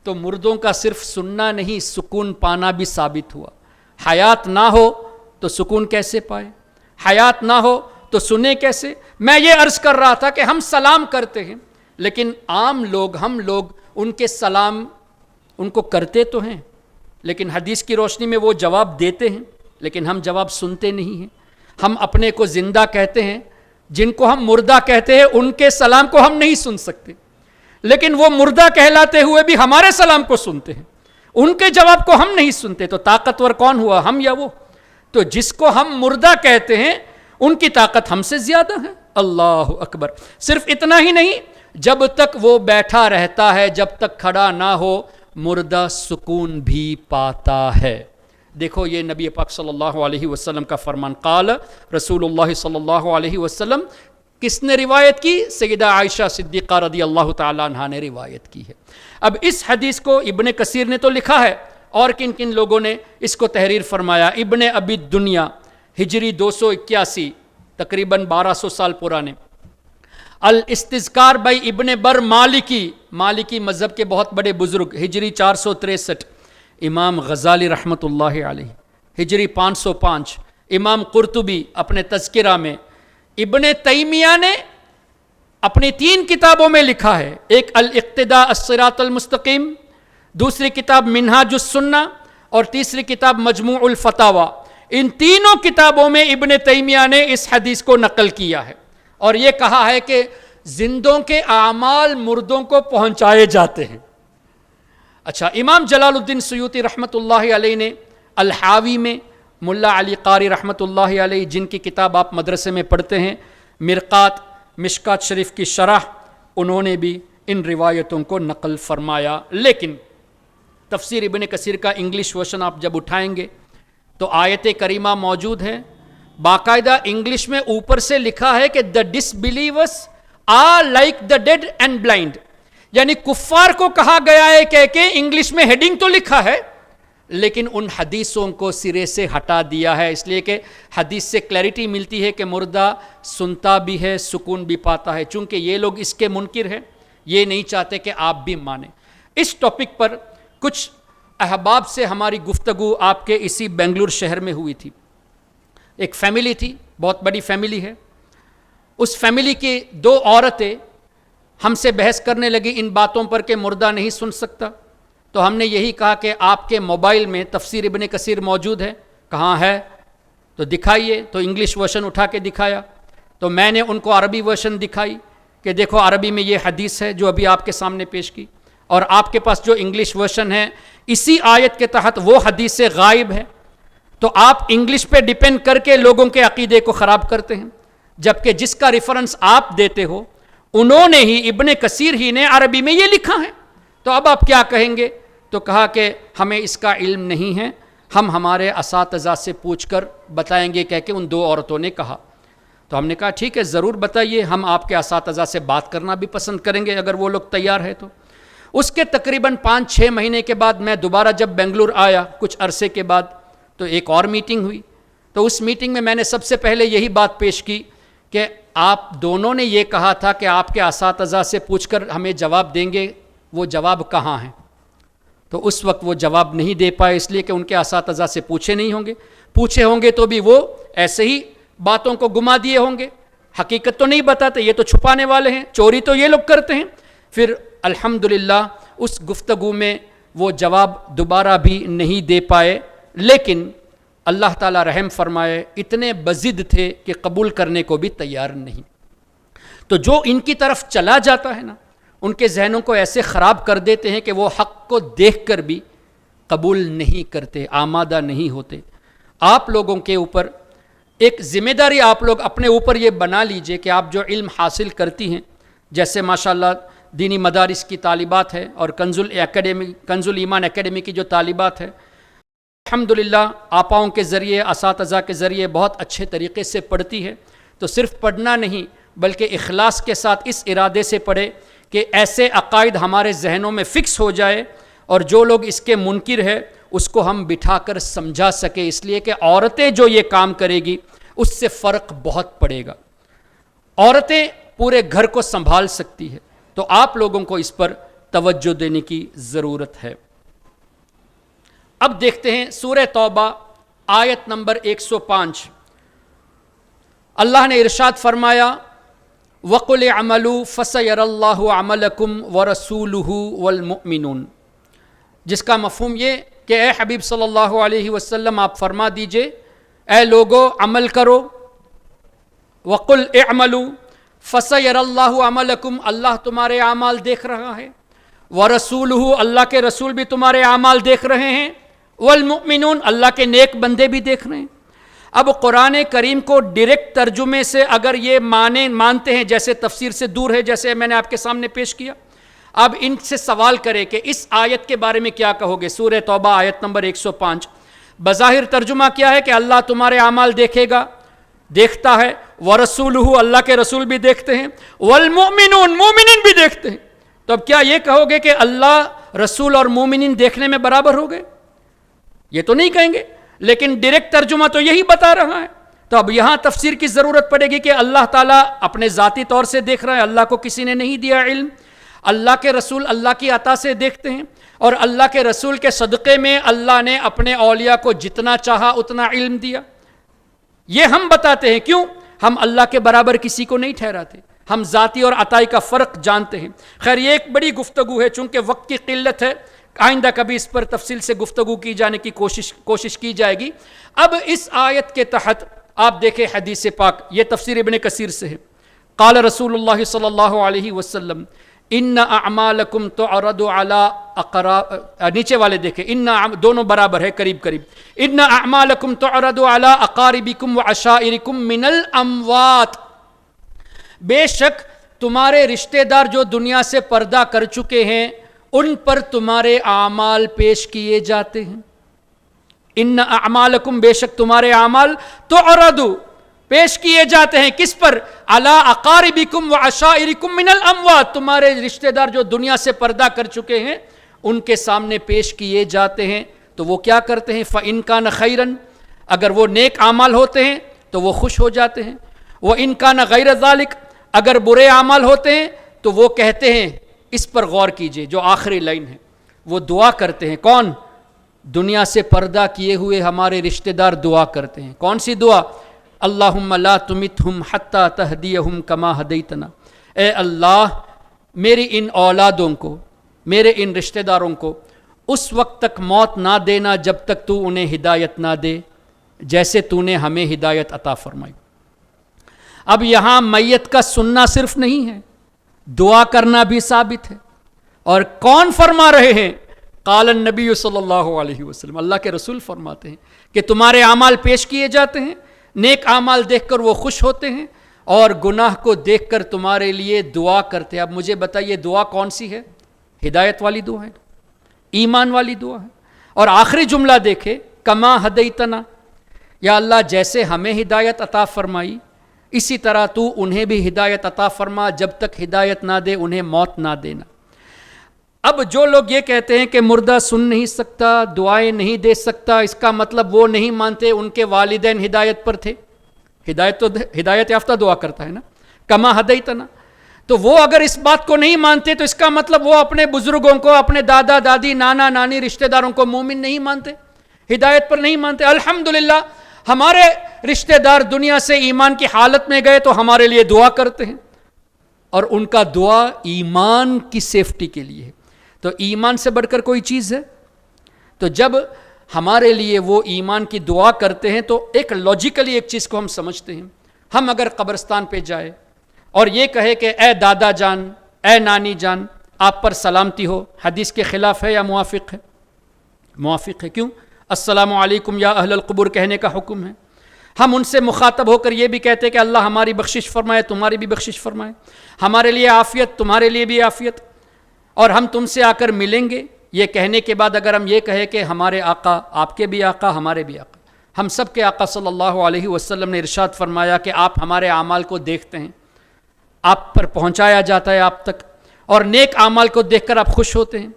تو مردوں کا صرف سننا نہیں، سکون پانا بھی ثابت ہوا۔ حیات نہ ہو تو سکون کیسے پائے؟ حیات نہ ہو تو سنے کیسے؟ میں یہ عرض کر رہا تھا کہ ہم سلام کرتے ہیں، لیکن عام لوگ، ہم لوگ ان کے سلام ان کو کرتے تو ہیں، لیکن حدیث کی روشنی میں وہ جواب دیتے ہیں، لیکن ہم جواب سنتے نہیں ہیں۔ ہم اپنے کو زندہ کہتے ہیں، جن کو ہم مردہ کہتے ہیں ان کے سلام کو ہم نہیں سن سکتے، لیکن وہ مردہ کہلاتے ہوئے بھی ہمارے سلام کو سنتے ہیں، ان کے جواب کو ہم نہیں سنتے۔ تو طاقتور کون ہوا، ہم یا وہ؟ تو جس کو ہم مردہ کہتے ہیں ان کی طاقت ہم سے زیادہ ہے۔ اللہ اکبر۔ صرف اتنا ہی نہیں، جب تک وہ بیٹھا رہتا ہے، جب تک کھڑا نہ ہو، مردہ سکون بھی پاتا ہے۔ دیکھو یہ نبی پاک صلی اللہ علیہ وسلم کا فرمان، قال رسول اللہ صلی اللہ علیہ وسلم، کس نے روایت کی؟ سیدہ عائشہ صدیقہ رضی اللہ تعالیٰ عنہا نے روایت کی ہے۔ اب اس حدیث کو ابن کثیر نے تو لکھا ہے، اور کن کن لوگوں نے اس کو تحریر فرمایا؟ ابن ابی دنیا، ہجری 281، تقریباً 1200 سال پرانے۔ الاستذکار بائی ابن بر مالکی، مالکی مذہب کے بہت بڑے بزرگ، ہجری 463۔ امام غزالی رحمۃ اللہ علیہ، ہجری 505۔ امام قرطبی اپنے تذکرہ میں، ابن تیمیہ نے اپنی 3 کتابوں میں لکھا ہے، ایک الاقتداء الصراط المستقیم، دوسری کتاب منہاج السنہ، اور تیسری کتاب مجموع الفتاوی۔ ان تینوں کتابوں میں ابن تیمیہ نے اس حدیث کو نقل کیا ہے، اور یہ کہا ہے کہ زندوں کے اعمال مردوں کو پہنچائے جاتے ہیں۔ اچھا، امام جلال الدین سیوطی رحمۃ اللہ علیہ نے الحاوی میں، ملا علی قاری رحمۃ اللہ علیہ جن کی کتاب آپ مدرسے میں پڑھتے ہیں، مرقات مشکات شریف کی شرح، انہوں نے بھی ان روایتوں کو نقل فرمایا۔ لیکن تفسیر ابن کثیر کا انگلش ورژن آپ جب اٹھائیں گے تو آیت کریمہ موجود ہے، باقاعدہ انگلش میں اوپر سے لکھا ہے کہ the disbelievers are like the dead and blind، یعنی کفار کو کہا گیا ہے کہ انگلش میں ہیڈنگ تو لکھا ہے، لیکن ان حدیثوں کو سرے سے ہٹا دیا ہے، اس لیے کہ حدیث سے کلیئرٹی ملتی ہے کہ مردہ سنتا بھی ہے، سکون بھی پاتا ہے۔ چونکہ یہ لوگ اس کے منکر ہیں، یہ نہیں چاہتے کہ آپ بھی مانیں۔ اس ٹاپک پر کچھ احباب سے ہماری گفتگو آپ کے اسی بنگلور شہر میں ہوئی تھی۔ ایک فیملی تھی، بہت بڑی فیملی ہے، اس فیملی کی 2 عورتیں ہم سے بحث کرنے لگی ان باتوں پر کہ مردہ نہیں سن سکتا۔ تو ہم نے یہی کہا کہ آپ کے موبائل میں تفسیر ابن کثیر موجود ہے؟ کہاں ہے؟ تو دکھائیے۔ تو انگلش ورژن اٹھا کے دکھایا، تو میں نے ان کو عربی ورژن دکھائی کہ دیکھو عربی میں یہ حدیث ہے جو ابھی آپ کے سامنے پیش کی، اور آپ کے پاس جو انگلش ورژن ہے اسی آیت کے تحت وہ حدیث سے غائب ہے۔ تو آپ انگلش پہ ڈیپینڈ کر کے لوگوں کے عقیدے کو خراب کرتے ہیں، جبکہ جس کا ریفرنس آپ دیتے ہو انہوں نے ہی، ابن کثیر ہی نے عربی میں یہ لکھا ہے۔ تو اب آپ کیا کہیں گے؟ تو کہا کہ ہمیں اس کا علم نہیں ہے، ہم ہمارے اساتذہ سے پوچھ کر بتائیں گے، کہہ کے ان 2 عورتوں نے کہا۔ تو ہم نے کہا ٹھیک ہے، ضرور بتائیے، ہم آپ کے اساتذہ سے بات کرنا بھی پسند کریں گے اگر وہ لوگ تیار ہے تو۔ اس کے تقریباً 5-6 مہینے کے بعد میں دوبارہ جب بنگلور آیا کچھ عرصے کے بعد، تو ایک اور میٹنگ ہوئی۔ تو اس میٹنگ میں میں نے سب سے پہلے یہی بات پیش کی کہ آپ دونوں نے یہ کہا تھا کہ آپ کے اساتذہ سے پوچھ کر ہمیں جواب دیں گے، وہ جواب کہاں ہیں؟ تو اس وقت وہ جواب نہیں دے پائے، اس لیے کہ ان کے اساتذہ سے پوچھے نہیں ہوں گے، پوچھے ہوں گے تو بھی وہ ایسے ہی باتوں کو گما دیے ہوں گے، حقیقت تو نہیں بتاتے، یہ تو چھپانے والے ہیں، چوری تو یہ لوگ کرتے ہیں۔ پھر الحمدللہ اس گفتگو میں وہ جواب دوبارہ بھی نہیں دے پائے، لیکن اللہ تعالیٰ رحم فرمائے اتنے بضد تھے کہ قبول کرنے کو بھی تیار نہیں۔ تو جو ان کی طرف چلا جاتا ہے نا، ان کے ذہنوں کو ایسے خراب کر دیتے ہیں کہ وہ حق کو دیکھ کر بھی قبول نہیں کرتے، آمادہ نہیں ہوتے۔ آپ لوگوں کے اوپر ایک ذمہ داری آپ لوگ اپنے اوپر یہ بنا لیجئے کہ آپ جو علم حاصل کرتی ہیں، جیسے ماشاءاللہ دینی مدارس کی طالبات ہے اور کنز الایمان اکیڈمی کی جو طالبات ہے، الحمدللہ آپاؤں کے ذریعے، اساتذہ کے ذریعے بہت اچھے طریقے سے پڑھتی ہے۔ تو صرف پڑھنا نہیں بلکہ اخلاص کے ساتھ اس ارادے سے پڑھے کہ ایسے عقائد ہمارے ذہنوں میں فکس ہو جائے اور جو لوگ اس کے منکر ہے اس کو ہم بٹھا کر سمجھا سکے، اس لیے کہ عورتیں جو یہ کام کرے گی اس سے فرق بہت پڑے گا۔ عورتیں پورے گھر کو سنبھال سکتی ہے، تو آپ لوگوں کو اس پر توجہ دینے کی ضرورت ہے۔ اب دیکھتے ہیں سورہ توبہ آیت نمبر 105۔ اللہ نے ارشاد فرمایا وَقُلِ اعْمَلُوا فَسَيَرَى اللَّهُ عَمَلَكُمْ وَرَسُولُهُ وَالْمُؤْمِنُونَ، جس کا مفہوم یہ کہ اے حبیب صلی اللہ علیہ وسلم آپ فرما دیجئے اے لوگو عمل کرو، وَقُلْ اعْمَلُوا فَسَيَرَى اللَّهُ عَمَلَكُمْ، اللہ تمہارے اعمال دیکھ رہا ہے، وَرَسُولُهُ اللہ کے رسول بھی تمہارے اعمال دیکھ رہے ہیں، وَالْمُؤْمِنُونَ اللہ کے نیک بندے بھی دیکھ رہے ہیں۔ اب قرآن کریم کو ڈائریکٹ ترجمے سے اگر یہ مانتے ہیں، جیسے تفسیر سے دور ہے، جیسے میں نے آپ کے سامنے پیش کیا، اب ان سے سوال کرے کہ اس آیت کے بارے میں کیا کہو گے؟ سورہ توبہ آیت نمبر 105 بظاہر ترجمہ کیا ہے کہ اللہ تمہارے اعمال دیکھے گا، دیکھتا ہے، وَرَسُولُهُ اللہ کے رسول بھی دیکھتے ہیں، وَالْمُؤْمِنُونَ مومنین بھی دیکھتے ہیں۔ تو اب کیا یہ کہو گے کہ اللہ رسول اور مومنین دیکھنے میں برابر ہو گئے؟ یہ تو نہیں کہیں گے، لیکن ڈائریکٹ ترجمہ تو یہی بتا رہا ہے۔ تو اب یہاں تفسیر کی ضرورت پڑے گی کہ اللہ تعالیٰ اپنے ذاتی طور سے دیکھ رہا ہے، اللہ کو کسی نے نہیں دیا علم، اللہ کے رسول اللہ کی عطا سے دیکھتے ہیں، اور اللہ کے رسول کے صدقے میں اللہ نے اپنے اولیاء کو جتنا چاہا اتنا علم دیا۔ یہ ہم بتاتے ہیں، کیوں؟ ہم اللہ کے برابر کسی کو نہیں ٹھہراتے، ہم ذاتی اور عطائی کا فرق جانتے ہیں۔ خیر یہ ایک بڑی گفتگو ہے، چونکہ وقت کی قلت ہے، آئندہ کبھی اس پر تفصیل سے گفتگو کی جانے کی کوشش کی جائے گی۔ اب اس آیت کے تحت آپ دیکھیں حدیث پاک، یہ تفسیر ابن کثیر سے ہے۔ قال رسول اللہ صلی اللہ علیہ وسلم ان اعمالکم تعرض علی نیچے والے دیکھیں، دونوں برابر ہے، قریب قریب، ان اعمالکم تعرض علی اقاربکم وعشائرکم من الاموات، بے شک تمہارے رشتہ دار جو دنیا سے پردہ کر چکے ہیں ان پر تمہارے اعمال پیش کیے جاتے ہیں۔ ان اعمالکم بے شک تمہارے اعمال تعرض پیش کیے جاتے ہیں، کس پر؟ علی اقاربکم وعشائرکم من الاموات، تمہارے رشتہ دار جو دنیا سے پردہ کر چکے ہیں ان کے سامنے پیش کیے جاتے ہیں۔ تو وہ کیا کرتے ہیں؟ فَإِن كَانَ خَيْرًا، اگر وہ نیک اعمال ہوتے ہیں تو وہ خوش ہو جاتے ہیں، وَإِن كَانَ غَيْرَ ذَلِكَ، اگر برے اعمال ہوتے ہیں تو وہ کہتے ہیں، اس پر غور کیجئے جو آخری لائن ہے، وہ دعا کرتے ہیں۔ کون؟ دنیا سے پردہ کیے ہوئے ہمارے رشتہ دار دعا کرتے ہیں۔ کون سی دعا؟ اللہم لا تمتہم حتی تہدیہم کما ہدیتنا، اے اللہ میری ان اولادوں کو، میرے ان رشتہ داروں کو اس وقت تک موت نہ دینا جب تک تو انہیں ہدایت نہ دے جیسے تو نے ہمیں ہدایت عطا فرمائی۔ اب یہاں میت کا سننا صرف نہیں ہے، دعا کرنا بھی ثابت ہے۔ اور کون فرما رہے ہیں؟ قال النبی صلی اللہ علیہ وسلم، اللہ کے رسول فرماتے ہیں کہ تمہارے اعمال پیش کیے جاتے ہیں، نیک اعمال دیکھ کر وہ خوش ہوتے ہیں اور گناہ کو دیکھ کر تمہارے لیے دعا کرتے ہیں۔ اب مجھے بتائیے دعا کون سی ہے؟ ہدایت والی دعا ہے، ایمان والی دعا ہے۔ اور آخری جملہ دیکھے، کما ہدیتنا، یا اللہ جیسے ہمیں ہدایت عطا فرمائی اسی طرح تو انہیں بھی ہدایت عطا فرما، جب تک ہدایت نہ دے انہیں موت نہ دینا۔ اب جو لوگ یہ کہتے ہیں کہ مردہ سن نہیں سکتا، دعائیں نہیں دے سکتا، اس کا مطلب وہ نہیں مانتے ان کے والدین ہدایت پر تھے۔ ہدایت تو ہدایت یافتہ دعا کرتا ہے نا، کما ہدیتنا۔ تو وہ اگر اس بات کو نہیں مانتے تو اس کا مطلب وہ اپنے بزرگوں کو، اپنے دادا دادی نانا نانی رشتہ داروں کو مومن نہیں مانتے، ہدایت پر نہیں مانتے. الحمدللہ ہمارے رشتہ دار دنیا سے ایمان کی حالت میں گئے تو ہمارے لیے دعا کرتے ہیں، اور ان کا دعا ایمان کی سیفٹی کے لیے ہے. تو ایمان سے بڑھ کر کوئی چیز ہے؟ تو جب ہمارے لیے وہ ایمان کی دعا کرتے ہیں تو ایک لاجیکلی ایک چیز کو ہم سمجھتے ہیں. ہم اگر قبرستان پہ جائے اور یہ کہے کہ اے دادا جان، اے نانی جان، آپ پر سلامتی ہو، حدیث کے خلاف ہے یا موافق ہے؟ موافق ہے. کیوں؟ السلام علیکم یا اہل القبور کہنے کا حکم ہے. ہم ان سے مخاطب ہو کر یہ بھی کہتے ہیں کہ اللہ ہماری بخشش فرمائے، تمہاری بھی بخشش فرمائے، ہمارے لیے عافیت، تمہارے لیے بھی عافیت، اور ہم تم سے آ کر ملیں گے. یہ کہنے کے بعد اگر ہم یہ کہیں کہ ہمارے آقا، آپ کے بھی آقا، ہمارے بھی آقا، ہم سب کے آقا صلی اللہ علیہ وسلم نے ارشاد فرمایا کہ آپ ہمارے اعمال کو دیکھتے ہیں، آپ پر پہنچایا جاتا ہے آپ تک، اور نیک اعمال کو دیکھ کر آپ خوش ہوتے ہیں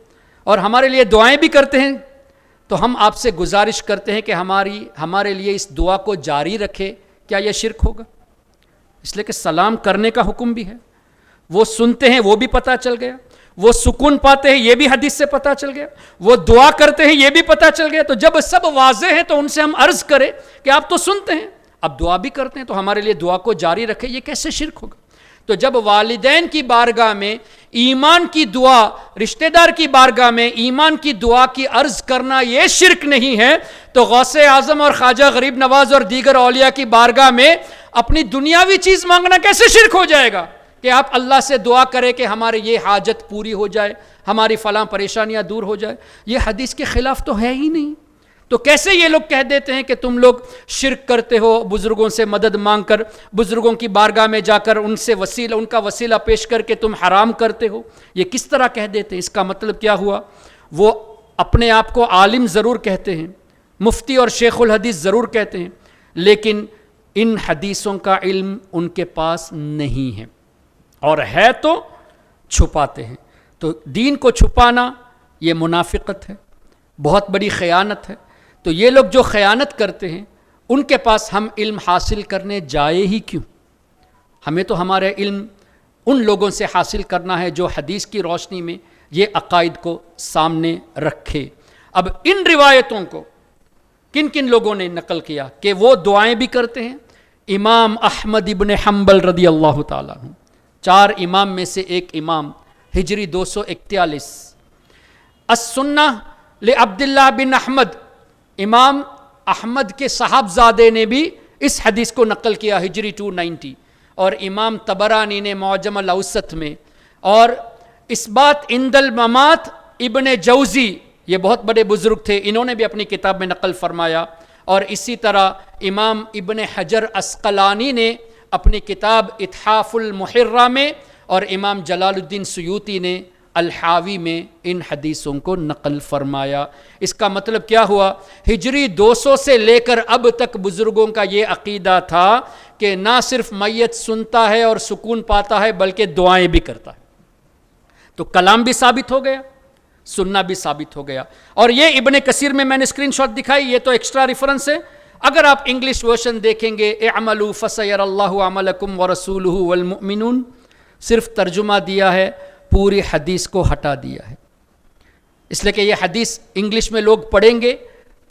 اور ہمارے لیے دعائیں بھی کرتے ہیں، تو ہم آپ سے گزارش کرتے ہیں کہ ہمارے لیے اس دعا کو جاری رکھے. کیا یہ شرک ہوگا؟ اس لیے کہ سلام کرنے کا حکم بھی ہے. وہ سنتے ہیں، وہ بھی پتہ چل گیا. وہ سکون پاتے ہیں، یہ بھی حدیث سے پتہ چل گیا. وہ دعا کرتے ہیں، یہ بھی پتہ چل گیا. تو جب سب واضح ہیں تو ان سے ہم عرض کریں کہ آپ تو سنتے ہیں، اب دعا بھی کرتے ہیں، تو ہمارے لیے دعا کو جاری رکھے. یہ کیسے شرک ہوگا؟ تو جب والدین کی بارگاہ میں ایمان کی دعا، رشتہ دار کی بارگاہ میں ایمان کی دعا کی عرض کرنا یہ شرک نہیں ہے، تو غوث اعظم اور خواجہ غریب نواز اور دیگر اولیاء کی بارگاہ میں اپنی دنیاوی چیز مانگنا کیسے شرک ہو جائے گا؟ کہ آپ اللہ سے دعا کریں کہ ہمارے یہ حاجت پوری ہو جائے، ہماری فلاں پریشانیاں دور ہو جائے. یہ حدیث کے خلاف تو ہے ہی نہیں. تو کیسے یہ لوگ کہہ دیتے ہیں کہ تم لوگ شرک کرتے ہو، بزرگوں سے مدد مانگ کر، بزرگوں کی بارگاہ میں جا کر ان کا وسیلہ پیش کر کے تم حرام کرتے ہو؟ یہ کس طرح کہہ دیتے ہیں؟ اس کا مطلب کیا ہوا؟ وہ اپنے آپ کو عالم ضرور کہتے ہیں، مفتی اور شیخ الحدیث ضرور کہتے ہیں، لیکن ان حدیثوں کا علم ان کے پاس نہیں ہے، اور ہے تو چھپاتے ہیں. تو دین کو چھپانا یہ منافقت ہے، بہت بڑی خیانت ہے. تو یہ لوگ جو خیانت کرتے ہیں ان کے پاس ہم علم حاصل کرنے جائے ہی کیوں؟ ہمیں تو ہمارے علم ان لوگوں سے حاصل کرنا ہے جو حدیث کی روشنی میں یہ عقائد کو سامنے رکھے. اب ان روایتوں کو کن کن لوگوں نے نقل کیا کہ وہ دعائیں بھی کرتے ہیں؟ امام احمد ابن حنبل رضی اللہ تعالیٰ عنہ، 4 امام میں سے ایک امام، ہجری 241. السنہ لعبداللہ بن احمد، امام احمد کے صاحبزادے نے بھی اس حدیث کو نقل کیا، ہجری 290. اور امام طبرانی نے معجم الاوسط میں، اور اثبات عند الممات ابن جوزی، یہ بہت بڑے بزرگ تھے، انہوں نے بھی اپنی کتاب میں نقل فرمایا. اور اسی طرح امام ابن حجر عسقلانی نے اپنی کتاب اتحاف المحرہ میں، اور امام جلال الدین سیوطی نے الحاوی میں ان حدیثوں کو نقل فرمایا. اس کا مطلب کیا ہوا؟ ہجری 200 سے لے کر اب تک بزرگوں کا یہ عقیدہ تھا کہ نہ صرف میت سنتا ہے اور سکون پاتا ہے بلکہ دعائیں بھی کرتا ہے. تو کلام بھی ثابت ہو گیا، سننا بھی ثابت ہو گیا. اور یہ ابن کثیر میں نے اسکرین شاٹ دکھائی، یہ تو ایکسٹرا ریفرنس ہے. اگر آپ انگلش ورژن دیکھیں گے، اعملوا فسیر اللہ عملکم ورسولہ والمؤمنون، صرف ترجمہ دیا ہے، پوری حدیث کو ہٹا دیا ہے. اس لیے کہ یہ حدیث انگلش میں لوگ پڑھیں گے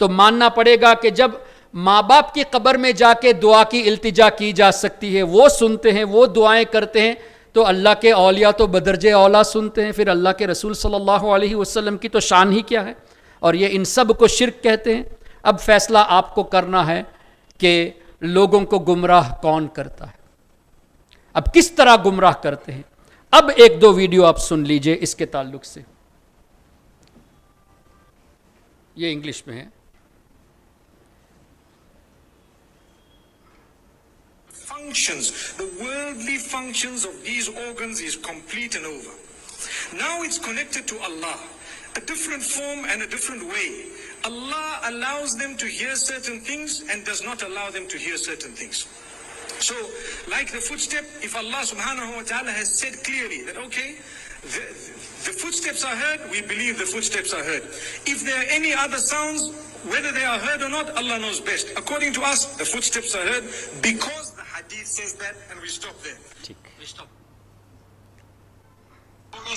تو ماننا پڑے گا کہ جب ماں باپ کی قبر میں جا کے دعا کی التجا کی جا سکتی ہے، وہ سنتے ہیں، وہ دعائیں کرتے ہیں، تو اللہ کے اولیاء تو بدرجہ اولا سنتے ہیں، پھر اللہ کے رسول صلی اللہ علیہ وسلم کی تو شان ہی کیا ہے. اور یہ ان سب کو شرک کہتے ہیں. اب فیصلہ آپ کو کرنا ہے کہ لوگوں کو گمراہ کون کرتا ہے، اب کس طرح گمراہ کرتے ہیں. اب 1-2 ویڈیو آپ سن لیجئے اس کے تعلق سے. یہ انگلش میں ہے. Functions, the worldly functions of these organs is complete and over. Now it's connected to Allah, a different form and a different way. Allah allows them to hear certain things and does not allow them to hear certain things. So, like the footstep, if Allah subhanahu wa ta'ala has said clearly that, okay, the footsteps are heard, we believe the footsteps are heard. If there are any other sounds, whether they are heard or not, Allah knows best. According to us, the footsteps are heard because the hadith says that, and we stop there. We stop.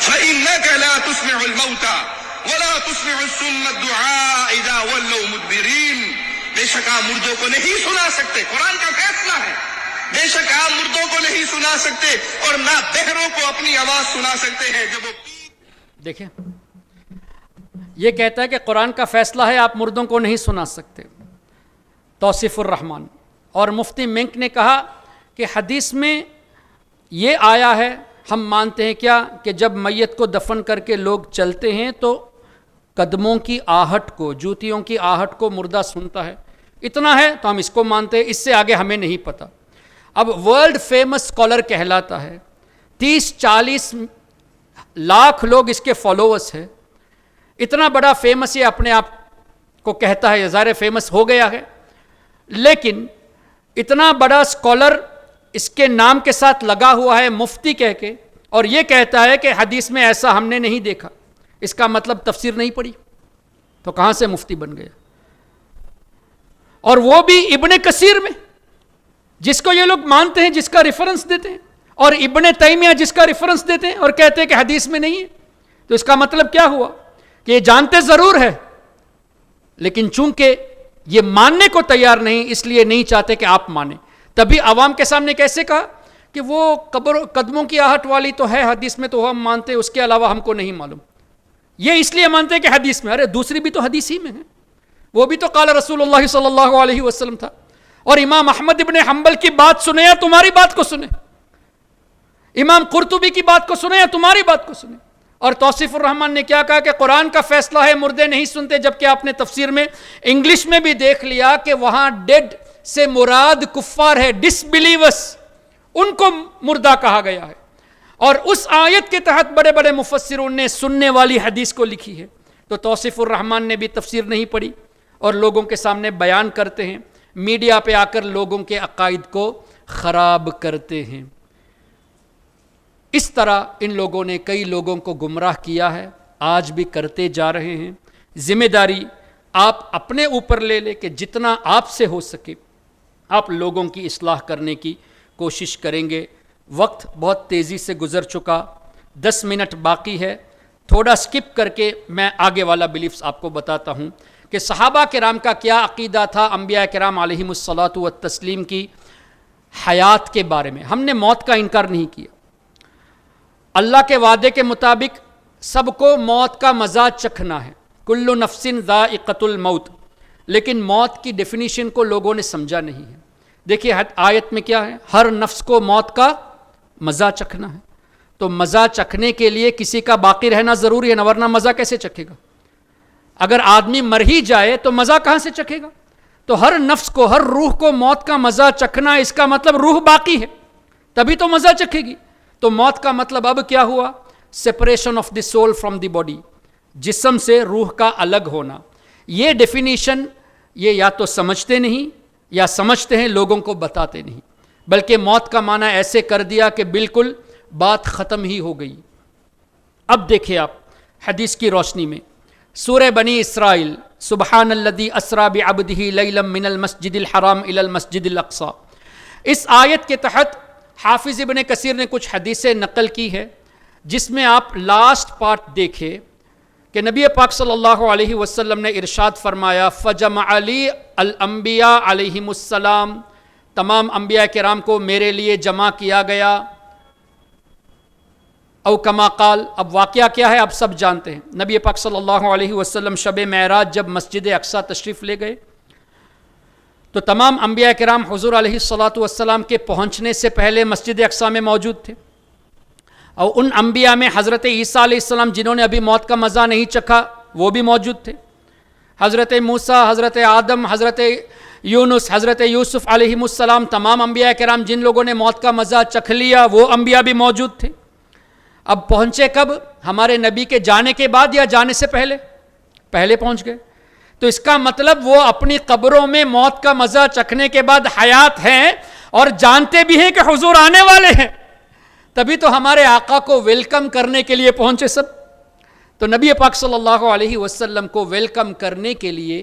فإنك لا تسمع الموتى ولا تسمع الصم الدعاء إذا ولوا مدبرين. بے شک آپ مردوں کو نہیں سنا سکتے، قرآن کا فیصلہ ہے. بے شک آپ مردوں کو نہیں سنا سکتے اور نہ بہروں کو اپنی آواز سنا سکتے ہیں جب وہ دیکھیں، یہ کہتا ہے کہ قرآن کا فیصلہ ہے، آپ مردوں کو نہیں سنا سکتے. توصیف الرحمان. اور مفتی منک نے کہا کہ حدیث میں یہ آیا ہے، ہم مانتے ہیں کیا کہ جب میت کو دفن کر کے لوگ چلتے ہیں تو قدموں کی آہٹ کو، جوتیوں کی آہٹ کو مردہ سنتا ہے. اتنا ہے تو ہم اس کو مانتے ہیں، اس سے آگے ہمیں نہیں پتہ. اب ورلڈ فیمس اسکالر کہلاتا ہے، 30-40 لاکھ لوگ اس کے فالوورس ہیں. اتنا بڑا فیمس یہ اپنے آپ کو کہتا ہے، ظاہر فیمس ہو گیا ہے، لیکن اتنا بڑا اسکالر اس کے نام کے ساتھ لگا ہوا ہے مفتی کہہ کے، اور یہ کہتا ہے کہ حدیث میں ایسا ہم نے نہیں دیکھا. اس کا مطلب تفسیر نہیں پڑھی، تو کہاں سے مفتی بن گیا؟ اور وہ بھی ابن کثیر میں، جس کو یہ لوگ مانتے ہیں، جس کا ریفرنس دیتے ہیں، اور ابن تیمیہ جس کا ریفرنس دیتے ہیں اور کہتے ہیں کہ حدیث میں نہیں ہے. تو اس کا مطلب کیا ہوا کہ یہ جانتے ضرور ہے، لیکن چونکہ یہ ماننے کو تیار نہیں، اس لیے نہیں چاہتے کہ آپ مانیں. تبھی عوام کے سامنے کیسے کہا کہ وہ قدموں کی آہٹ والی تو ہے حدیث میں، تو ہم مانتے، اس کے علاوہ ہم کو نہیں معلوم. یہ اس لیے مانتے کہ حدیث میں، ارے دوسری بھی تو حدیث ہی میں ہے، وہ بھی تو قال رسول اللہ صلی اللہ علیہ وسلم تھا. اور امام احمد ابن حنبل کی بات سنے یا تمہاری بات کو سنے، امام قرطبی کی بات کو سنے یا تمہاری بات کو سنے. اور توصیف الرحمان نے کیا کہا کہ قرآن کا فیصلہ ہے، مردے نہیں سنتے، جبکہ آپ نے تفسیر میں انگلش میں بھی دیکھ لیا کہ وہاں ڈیڈ سے مراد کفار ہے، ڈس بلیورس، ان کو مردہ کہا گیا ہے. اور اس آیت کے تحت بڑے بڑے مفسرون نے سننے والی حدیث کو لکھی ہے. تو توصیف الرحمان نے بھی تفسیر نہیں پڑھی اور لوگوں کے سامنے بیان کرتے ہیں، میڈیا پہ آ کر لوگوں کے عقائد کو خراب کرتے ہیں. اس طرح ان لوگوں نے کئی لوگوں کو گمراہ کیا ہے، آج بھی کرتے جا رہے ہیں. ذمہ داری آپ اپنے اوپر لے لے کہ جتنا آپ سے ہو سکے آپ لوگوں کی اصلاح کرنے کی کوشش کریں گے. وقت بہت تیزی سے گزر چکا، 10 منٹ باقی ہے. تھوڑا سکپ کر کے میں آگے والا بلیفز آپ کو بتاتا ہوں کہ صحابہ کرام کا کیا عقیدہ تھا انبیاء کرام علیہم الصلاۃ والتسلیم کی حیات کے بارے میں. ہم نے موت کا انکار نہیں کیا. اللہ کے وعدے کے مطابق سب کو موت کا مزہ چکھنا ہے، کل نفس ذائقۃ الموت، لیکن موت کی ڈیفینیشن کو لوگوں نے سمجھا نہیں ہے. دیکھیے آیت میں کیا ہے، ہر نفس کو موت کا مزہ چکھنا ہے. تو مزہ چکھنے کے لیے کسی کا باقی رہنا ضروری ہے نا، ورنہ مزہ کیسے چکھے گا؟ اگر آدمی مر ہی جائے تو مزہ کہاں سے چکھے گا؟ تو ہر نفس کو، ہر روح کو موت کا مزہ چکھنا، اس کا مطلب روح باقی ہے تبھی تو مزہ چکھے گی. تو موت کا مطلب اب کیا ہوا؟ Separation of the soul from the body, جسم سے روح کا الگ ہونا. یہ ڈیفینیشن یہ یا تو سمجھتے نہیں یا سمجھتے ہیں لوگوں کو بتاتے نہیں، بلکہ موت کا معنی ایسے کر دیا کہ بالکل بات ختم ہی ہو گئی. اب دیکھیں آپ حدیث کی روشنی میں سورہ بنی اسرائیل، سبحان الذی اسری بعبدہ لیلا من المسجد الحرام الی المسجد الاقصی، اس آیت کے تحت حافظ ابن کثیر نے کچھ حدیثیں نقل کی ہے، جس میں آپ لاسٹ پارٹ دیکھیں کہ نبی پاک صلی اللہ علیہ وسلم نے ارشاد فرمایا فجمع لی الانبیاء علیہم السلام، تمام انبیاء کرام کو میرے لیے جمع کیا گیا. او کما قال، اب واقعہ کیا ہے آپ سب جانتے ہیں. نبی پاک صلی اللہ علیہ وسلم شب معراج جب مسجد اقصی تشریف لے گئے تو تمام انبیاء کرام حضور علیہ الصلاۃ والسلام کے پہنچنے سے پہلے مسجد اقصی میں موجود تھے. اور ان انبیاء میں حضرت عیسیٰ علیہ السلام جنہوں نے ابھی موت کا مزہ نہیں چکھا وہ بھی موجود تھے. حضرت موسیٰ، حضرت آدم، حضرت یونس، حضرت یوسف علیہم السلام، تمام انبیاء کرام جن لوگوں نے موت کا مزہ چکھ لیا وہ انبیاء بھی موجود تھے. اب پہنچے کب؟ ہمارے نبی کے جانے کے بعد یا جانے سے پہلے؟ پہلے پہنچ گئے. تو اس کا مطلب وہ اپنی قبروں میں موت کا مزہ چکھنے کے بعد حیات ہیں اور جانتے بھی ہیں کہ حضور آنے والے ہیں، تبھی تو ہمارے آقا کو ویلکم کرنے کے لیے پہنچے سب. تو نبی پاک صلی اللہ علیہ وسلم کو ویلکم کرنے کے لیے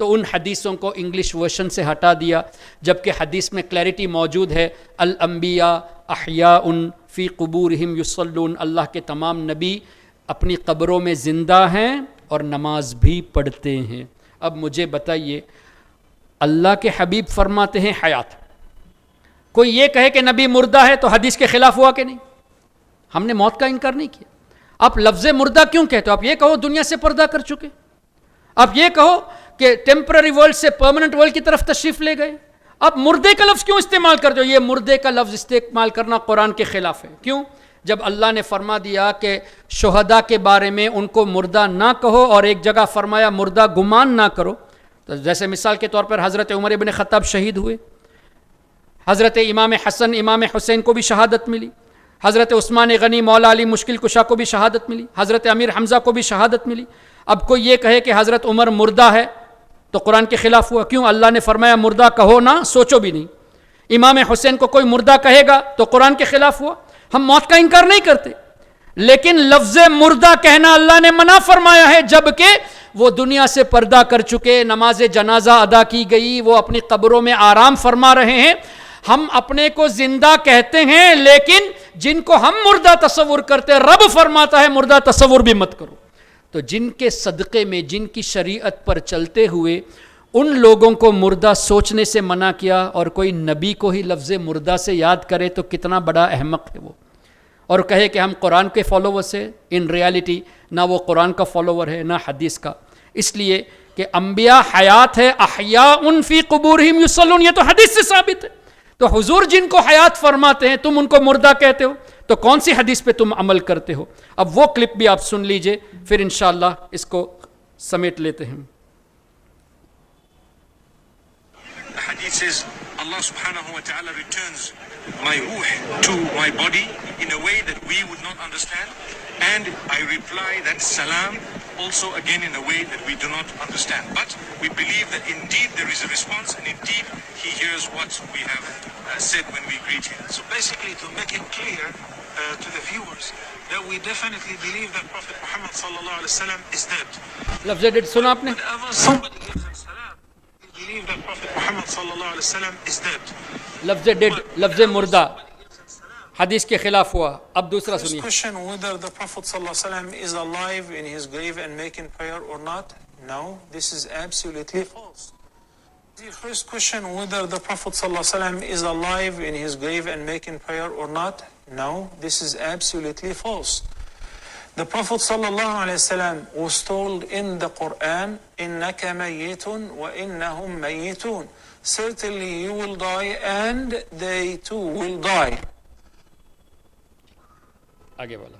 تو ان حدیثوں کو انگلش ورژن سے ہٹا دیا، جبکہ حدیث میں کلیئرٹی موجود ہے، الانبیاء احیاء فی قبورہم یصلون، اللہ کے تمام نبی اپنی قبروں میں زندہ ہیں اور نماز بھی پڑھتے ہیں۔ اب مجھے بتائیے، اللہ کے حبیب فرماتے ہیں حیات، کوئی یہ کہے کہ نبی مردہ ہے تو حدیث کے خلاف ہوا کہ نہیں؟ ہم نے موت کا انکار نہیں کیا۔ آپ لفظ مردہ کیوں کہتے ہو؟ آپ یہ کہو دنیا سے پردہ کر چکے، آپ یہ کہو کہ ٹیمپرری ورلڈ سے پرماننٹ ورلڈ کی طرف تشریف لے گئے، آپ مردے کا لفظ کیوں استعمال کرتے ہو؟ یہ مردے کا لفظ استعمال کرنا قرآن کے خلاف ہے۔ کیوں؟ جب اللہ نے فرما دیا کہ شہداء کے بارے میں ان کو مردہ نہ کہو، اور ایک جگہ فرمایا مردہ گمان نہ کرو، تو جیسے مثال کے طور پر حضرت عمر ابن خطاب شہید ہوئے، حضرت امام حسن امام حسین کو بھی شہادت ملی، حضرت عثمان غنی مولا علی مشکل کشا کو بھی شہادت ملی، حضرت امیر حمزہ کو بھی شہادت ملی۔ اب کوئی یہ کہے کہ حضرت عمر مردہ ہے تو قرآن کے خلاف ہوا۔ کیوں؟ اللہ نے فرمایا مردہ کہو نہ، سوچو بھی نہیں۔ امام حسین کو کوئی مردہ کہے گا تو قرآن کے خلاف ہوا۔ ہم موت کا انکار نہیں کرتے، لیکن لفظ مردہ کہنا اللہ نے منع فرمایا ہے، جبکہ وہ دنیا سے پردہ کر چکے، نماز جنازہ ادا کی گئی، وہ اپنی قبروں میں آرام فرما رہے ہیں۔ ہم اپنے کو زندہ کہتے ہیں، لیکن جن کو ہم مردہ تصور کرتے، رب فرماتا ہے مردہ تصور بھی مت کرو۔ تو جن کے صدقے میں، جن کی شریعت پر چلتے ہوئے ان لوگوں کو مردہ سوچنے سے منع کیا، اور کوئی نبی کو ہی لفظ مردہ سے یاد کرے تو کتنا بڑا احمق ہے وہ، اور کہے کہ ہم قرآن کے فالوورس ہیں۔ ان ریالٹی نہ وہ قرآن کا فالوور ہے نہ حدیث کا، اس لیے کہ انبیاء حیات ہے، احیاء فی قبورہم یصلون، یہ تو حدیث سے ثابت ہے۔ تو حضور جن کو حیات فرماتے ہیں تم ان کو مردہ کہتے ہو، تو کون سی حدیث پہ تم عمل کرتے ہو؟ اب وہ کلپ بھی آپ سن لیجئے، پھر انشاءاللہ اس کو سمیٹ لیتے ہیں۔ The hadith says Allah subhanahu wa ta'ala returns my ruh to my body in a way that we would not understand, and I reply that salam also again in a way that we do not understand, but we believe that indeed there is a response, and indeed he hears what we have said when we greet him. So basically, to make it clear to the viewers that we definitely believe that Prophet Muhammad sallallahu alaihi wasallam is dead. لفظ ڈیٹ سنا آپ نے؟ Whenever somebody gives him salam, we believe that Prophet Muhammad sallallahu alaihi wasallam is dead. لفظ ڈیڈ، لفظ مردہ حدیث کے خلاف ہوا۔ اب دوسرا First سنیے۔ question, whether the Prophet ﷺ is alive in his grave and making prayer or not? No, this is absolutely false. The first question, whether the Prophet ﷺ is alive in his grave and making prayer or not? No, this is absolutely false. The Prophet ﷺ was told in the Quran, إِنَّكَ مَيِّتٌ وَإِنَّهُمْ مَيِّتُونَ. Certainly you will die and they too will die. آگے والا۔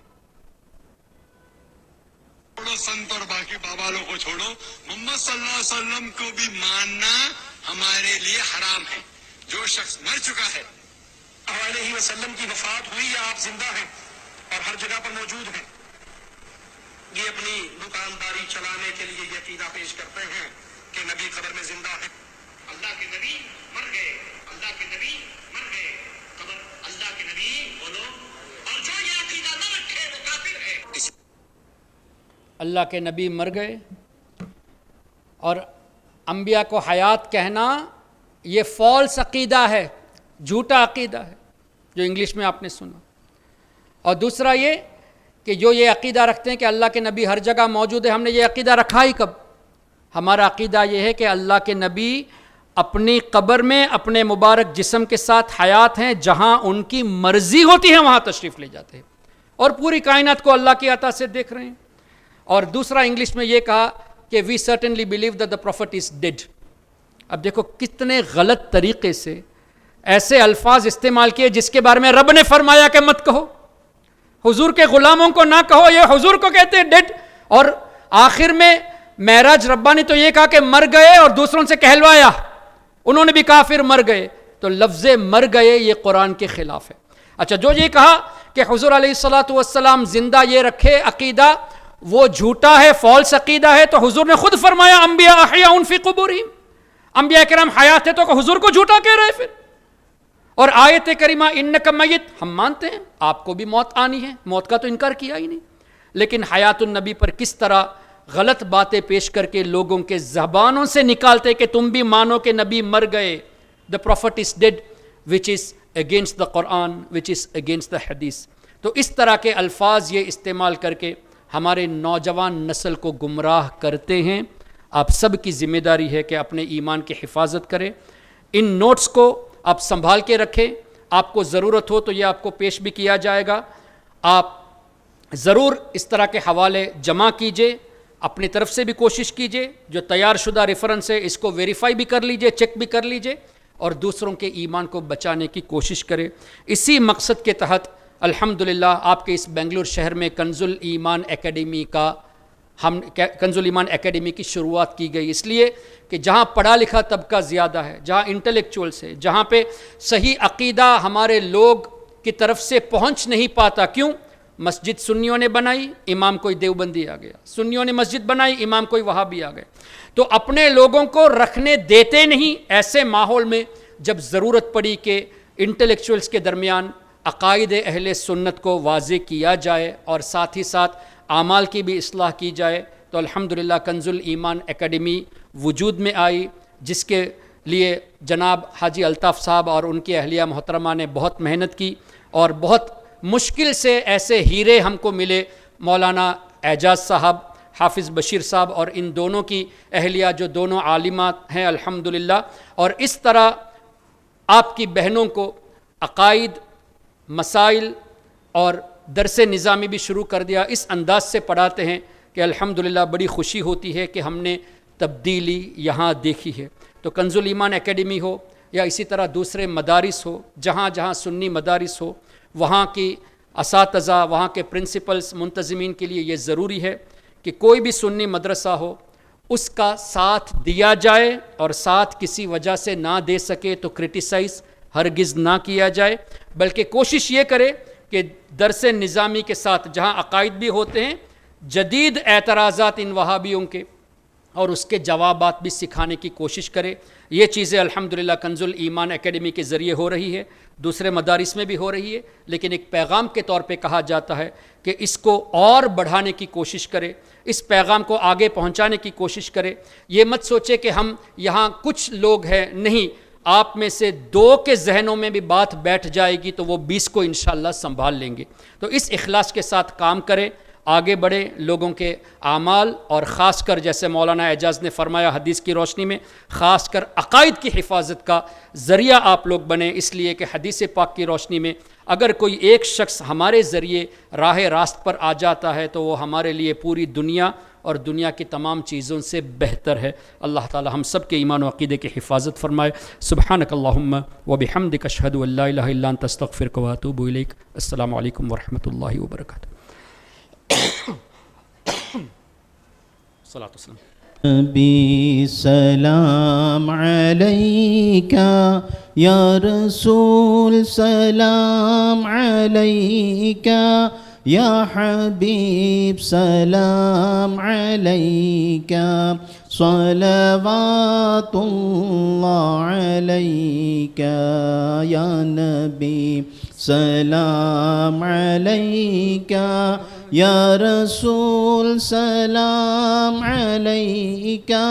چھوڑو سنت اور باقی بابالوں کو چھوڑو، محمد صلی اللہ علیہ وسلم کو بھی ماننا ہمارے لیے حرام ہے۔ جو شخص مر چکا ہے، علیہ وسلم کی وفات ہوئی یا آپ زندہ ہیں اور ہر جگہ پر موجود ہیں، یہ اپنی دکانداری چلانے کے لیے یہ عقیدہ پیش کرتے ہیں کہ نبی قبر میں زندہ ہے۔ اللہ کے نبی مر گئے، اللہ کے نبی مر گئے، قبر اللہ کے نبی بولو، اور جو یہ عقیدہ نہ رکھے وہ کافر ہے۔ اللہ کے نبی مر گئے اور انبیاء کو حیات کہنا یہ فالس عقیدہ ہے، جھوٹا عقیدہ ہے، جو انگلش میں آپ نے سنا۔ اور دوسرا یہ کہ جو یہ عقیدہ رکھتے ہیں کہ اللہ کے نبی ہر جگہ موجود ہے، ہم نے یہ عقیدہ رکھا ہی کب؟ ہمارا عقیدہ یہ ہے کہ اللہ کے نبی اپنی قبر میں اپنے مبارک جسم کے ساتھ حیات ہیں، جہاں ان کی مرضی ہوتی ہے وہاں تشریف لے جاتے ہیں، اور پوری کائنات کو اللہ کی عطا سے دیکھ رہے ہیں۔ اور دوسرا انگلش میں یہ کہا کہ we certainly believe that the prophet is dead. اب دیکھو کتنے غلط طریقے سے ایسے الفاظ استعمال کیے جس کے بارے میں رب نے فرمایا کہ مت کہو، حضور کے غلاموں کو نہ کہو، یہ حضور کو کہتے ہیں ڈیڈ۔ اور آخر میں معراج ربا نے تو یہ کہا کہ مر گئے، اور دوسروں سے کہلوایا، انہوں نے بھی کہا پھر مر گئے۔ تو لفظ مر گئے یہ قرآن کے خلاف ہے۔ اچھا، جو یہ کہا کہ حضور علیہ الصلوۃ والسلام زندہ یہ رکھے عقیدہ، وہ جھوٹا ہے، فالس عقیدہ ہے۔ تو حضور نے خود فرمایا انبیاء احیاء فی قبورہم، انبیاء کرام حیات ہے، تو حضور کو جھوٹا کہہ رہے پھر۔ اور آیت کریمہ انک میت، ہم مانتے ہیں آپ کو بھی موت آنی ہے، موت کا تو انکار کیا ہی نہیں، لیکن حیات النبی پر کس طرح غلط باتیں پیش کر کے لوگوں کے زبانوں سے نکالتے کہ تم بھی مانو کہ نبی مر گئے, the prophet is dead, which is against the Quran, which is against the hadith. تو اس طرح کے الفاظ یہ استعمال کر کے ہمارے نوجوان نسل کو گمراہ کرتے ہیں. آپ سب کی ذمہ داری ہے کہ اپنے ایمان کی حفاظت کریں. ان نوٹس کو آپ سنبھال کے رکھیں, آپ کو ضرورت ہو تو یہ آپ کو پیش بھی کیا جائے گا. آپ ضرور اس طرح کے حوالے جمع کیجئے, اپنی طرف سے بھی کوشش کیجئے, جو تیار شدہ ریفرنس ہے اس کو ویریفائی بھی کر لیجئے, چیک بھی کر لیجئے, اور دوسروں کے ایمان کو بچانے کی کوشش کرے. اسی مقصد کے تحت الحمدللہ آپ کے اس بنگلور شہر میں کنز الایمان اکیڈمی کی شروعات کی گئی, اس لیے کہ جہاں پڑھا لکھا طبقہ زیادہ ہے, جہاں انٹلیکچوئلس ہے, جہاں پہ صحیح عقیدہ ہمارے لوگ کی طرف سے پہنچ نہیں پاتا. کیوں؟ مسجد سنیوں نے بنائی, امام کوئی دیوبندی آ گیا, سنیوں نے مسجد بنائی, امام کوئی وہابی آ گئے, تو اپنے لوگوں کو رکھنے دیتے نہیں. ایسے ماحول میں جب ضرورت پڑی کہ انٹلیکچوئلس کے درمیان عقائد اہل سنت کو واضح کیا جائے اور ساتھ ہی ساتھ اعمال کی بھی اصلاح کی جائے, تو الحمدللہ کنز الایمان اکیڈمی وجود میں آئی, جس کے لیے جناب حاجی الطاف صاحب اور ان کی اہلیہ محترمہ نے بہت محنت کی, اور بہت مشکل سے ایسے ہیرے ہم کو ملے. مولانا اعجاز صاحب, حافظ بشیر صاحب اور ان دونوں کی اہلیہ جو دونوں عالمات ہیں الحمدللہ. اور اس طرح آپ کی بہنوں کو عقائد, مسائل اور درس نظامی بھی شروع کر دیا. اس انداز سے پڑھاتے ہیں کہ الحمدللہ بڑی خوشی ہوتی ہے کہ ہم نے تبدیلی یہاں دیکھی ہے. تو کنز الایمان اکیڈمی ہو یا اسی طرح دوسرے مدارس ہو, جہاں جہاں سنی مدارس ہو, وہاں کی اساتذہ, وہاں کے پرنسپلز, منتظمین کے لیے یہ ضروری ہے کہ کوئی بھی سنی مدرسہ ہو اس کا ساتھ دیا جائے, اور ساتھ کسی وجہ سے نہ دے سکے تو کرٹیسائز ہرگز نہ کیا جائے, بلکہ کوشش یہ کرے کہ درس نظامی کے ساتھ جہاں عقائد بھی ہوتے ہیں, جدید اعتراضات ان وہابیوں کے اور اس کے جوابات بھی سکھانے کی کوشش کرے. یہ چیزیں الحمدللہ کنز الایمان اکیڈمی کے ذریعے ہو رہی ہے, دوسرے مدارس میں بھی ہو رہی ہے, لیکن ایک پیغام کے طور پہ کہا جاتا ہے کہ اس کو اور بڑھانے کی کوشش کرے, اس پیغام کو آگے پہنچانے کی کوشش کرے. یہ مت سوچے کہ ہم یہاں کچھ لوگ ہیں, نہیں, آپ میں سے 2 کے ذہنوں میں بھی بات بیٹھ جائے گی تو وہ 20 کو انشاءاللہ سنبھال لیں گے. تو اس اخلاص کے ساتھ کام کریں, آگے بڑھیں, لوگوں کے اعمال اور خاص کر جیسے مولانا اعجاز نے فرمایا حدیث کی روشنی میں, خاص کر عقائد کی حفاظت کا ذریعہ آپ لوگ بنیں, اس لیے کہ حدیث پاک کی روشنی میں اگر کوئی ایک شخص ہمارے ذریعے راہ راست پر آ جاتا ہے تو وہ ہمارے لیے پوری دنیا اور دنیا کی تمام چیزوں سے بہتر ہے. اللہ تعالی ہم سب کے ایمان و عقیدے کی حفاظت فرمائے. سبحانک اللہم و بحمدک اشہد ان لا الہ الا انت استغفرک و اتوب الیک. السلام علیکم ورحمۃ اللہ وبرکاتہ. صلاۃ والسلام. نبی سلام علیکہ یا رسول سلام علیکہ یا حبیب سلام علیکہ صلوات اللہ علیکہ یا نبی سلام علیکہ یا رسول سلام علیکہ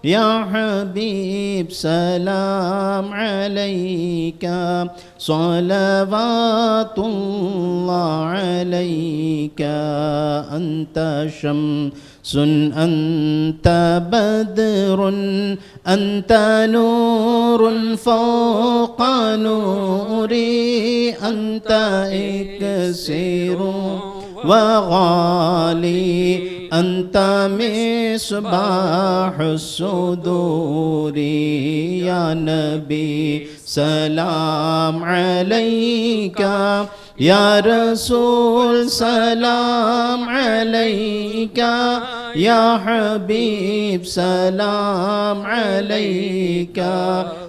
یا حبیب سلام علیکہ صلوات اللہ علیکہ انت شمس انت بدر انت نور فوق نوری انت اکسیر وغالی انت مصباح الصدور یا نبی سلام علیکہ یا رسول سلام علیکہ یا حبیب سلام علیکہ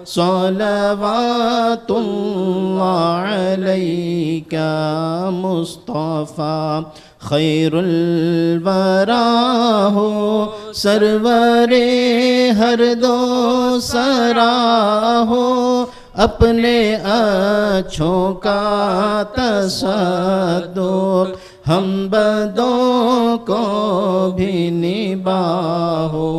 صلوات اللہ علیکہ مصطفیٰ خیر الورا ہو سرور ہر دو سرا ہو اپنے اچھوں کا تصدق ہم بدوں کو بھی نباہو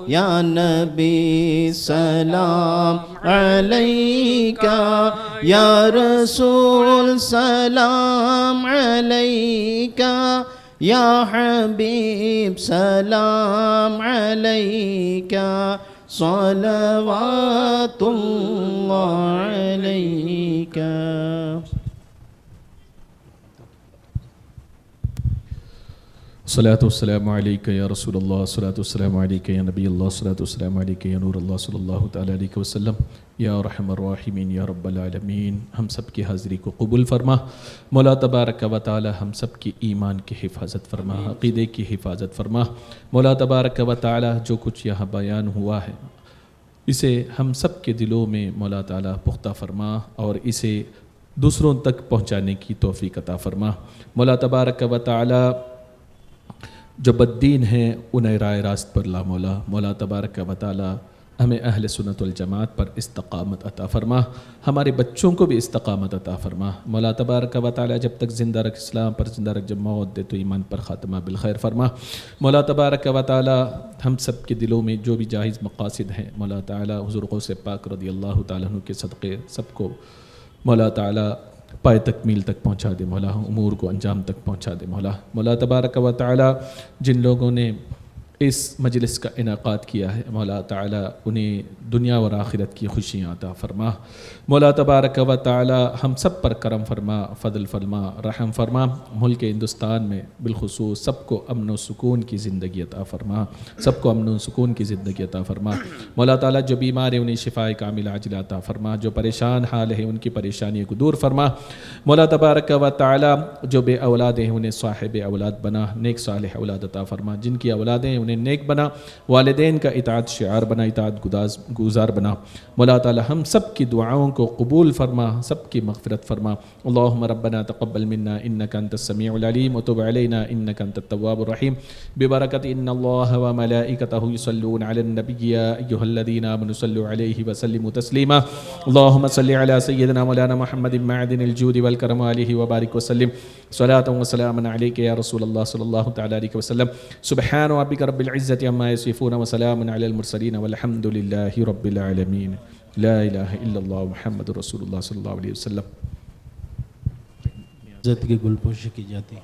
یا نبی سلام علیکہ یا رسول سلام علیکہ یا حبیب سلام علیکہ صلوات اللہ علیکہ. صلاۃ والسلام علیکہ یا رسول اللہ، صلاۃ والسلام علیکہ یا نبی اللہ، صلاۃ والسلام علیکہ یا نور اللہ صلی اللہ تعالیٰ علیہ وسلم. یا رحم الراحمین یا رب العالمین، ہم سب کی حاضری کو قبول فرما. مولا تبارک و تعالی ہم سب کی ایمان کی حفاظت فرما، عقیدے کی حفاظت فرما. مولا تبارک و تعالی جو کچھ یہاں بیان ہوا ہے اسے ہم سب کے دلوں میں مولا تعالی پختہ فرما اور اسے دوسروں تک پہنچانے کی توفیق عطا فرما. مولا تبارک و تعالی جو بددین ہیں انہیں رائے راست پر لا مولا. مولا تبارک و تعالی ہمیں اہل سنت والجماعت پر استقامت عطا فرما، ہمارے بچوں کو بھی استقامت عطا فرما. مولا تبارک و تعالی جب تک زندہ رکھ اسلام پر، زندہ رکھ جب موت دے تو ایمان پر خاتمہ بالخیر فرما. مولا تبارک و تعالی ہم سب کے دلوں میں جو بھی جائز مقاصد ہیں مولا تعالی حضور غوث پاک رضی اللہ تعالیٰ عنہ کے صدقے سب کو مولا تعالی پائے تکمیل تک پہنچا دے مولا، امور کو انجام تک پہنچا دے مولا. مولا تبارک و تعالی جن لوگوں نے اس مجلس کا انعقاد کیا ہے مولا تعالی انہیں دنیا اور آخرت کی خوشیاں عطا فرما. مولا تبارک و تعالی ہم سب پر کرم فرما، فضل فرما، رحم فرما. ملک ہندوستان میں بالخصوص سب کو امن و سکون کی زندگی عطا فرما، سب کو امن و سکون کی زندگی عطا فرما. مولا تعالی جو بیمار ہیں انہیں شفاء کامل عاجلہ عطا فرما، جو پریشان حال ہے ان کی پریشانیوں کو دور فرما. مولا تبارک و تعالی جو بے اولاد ہیں انہیں صاحب اولاد بنا، نیک صالح اولاد عطا فرما. جن کی اولادیں ہیں انہیں نیک بنا، والدین کا اطاعت شعار بنا، اطاعت گزار بنا. مولا تعالی ہم سب کی دعاؤں کو قبول فرما، سب کی مغفرت فرما. اللہم ربنا تقبل منا انک انت السمیع العلیم وتب علینا انک انت التواب الرحیم ببرکت ان اللہ وملائکتہ یصلون علی النبی یا ایہا الذین آمنوا صلوا علیہ وسلموا تسلیما. اللہم صلی علی سیدنا مولانا محمد معدن الجود والکرم علیہ وبارک وسلم. صلاۃ وسلام علیک یا رسول اللہ صلی اللہ تعالی علیہ وسلم. سبحان ربک رب العزة عما يصفون وسلام على المرسلين والحمد لله رب العالمين. لا الہ الا اللہ محمد رسول اللہ صلی اللہ علیہ وسلم. عزت کی گل پوشی کی جاتی ہے.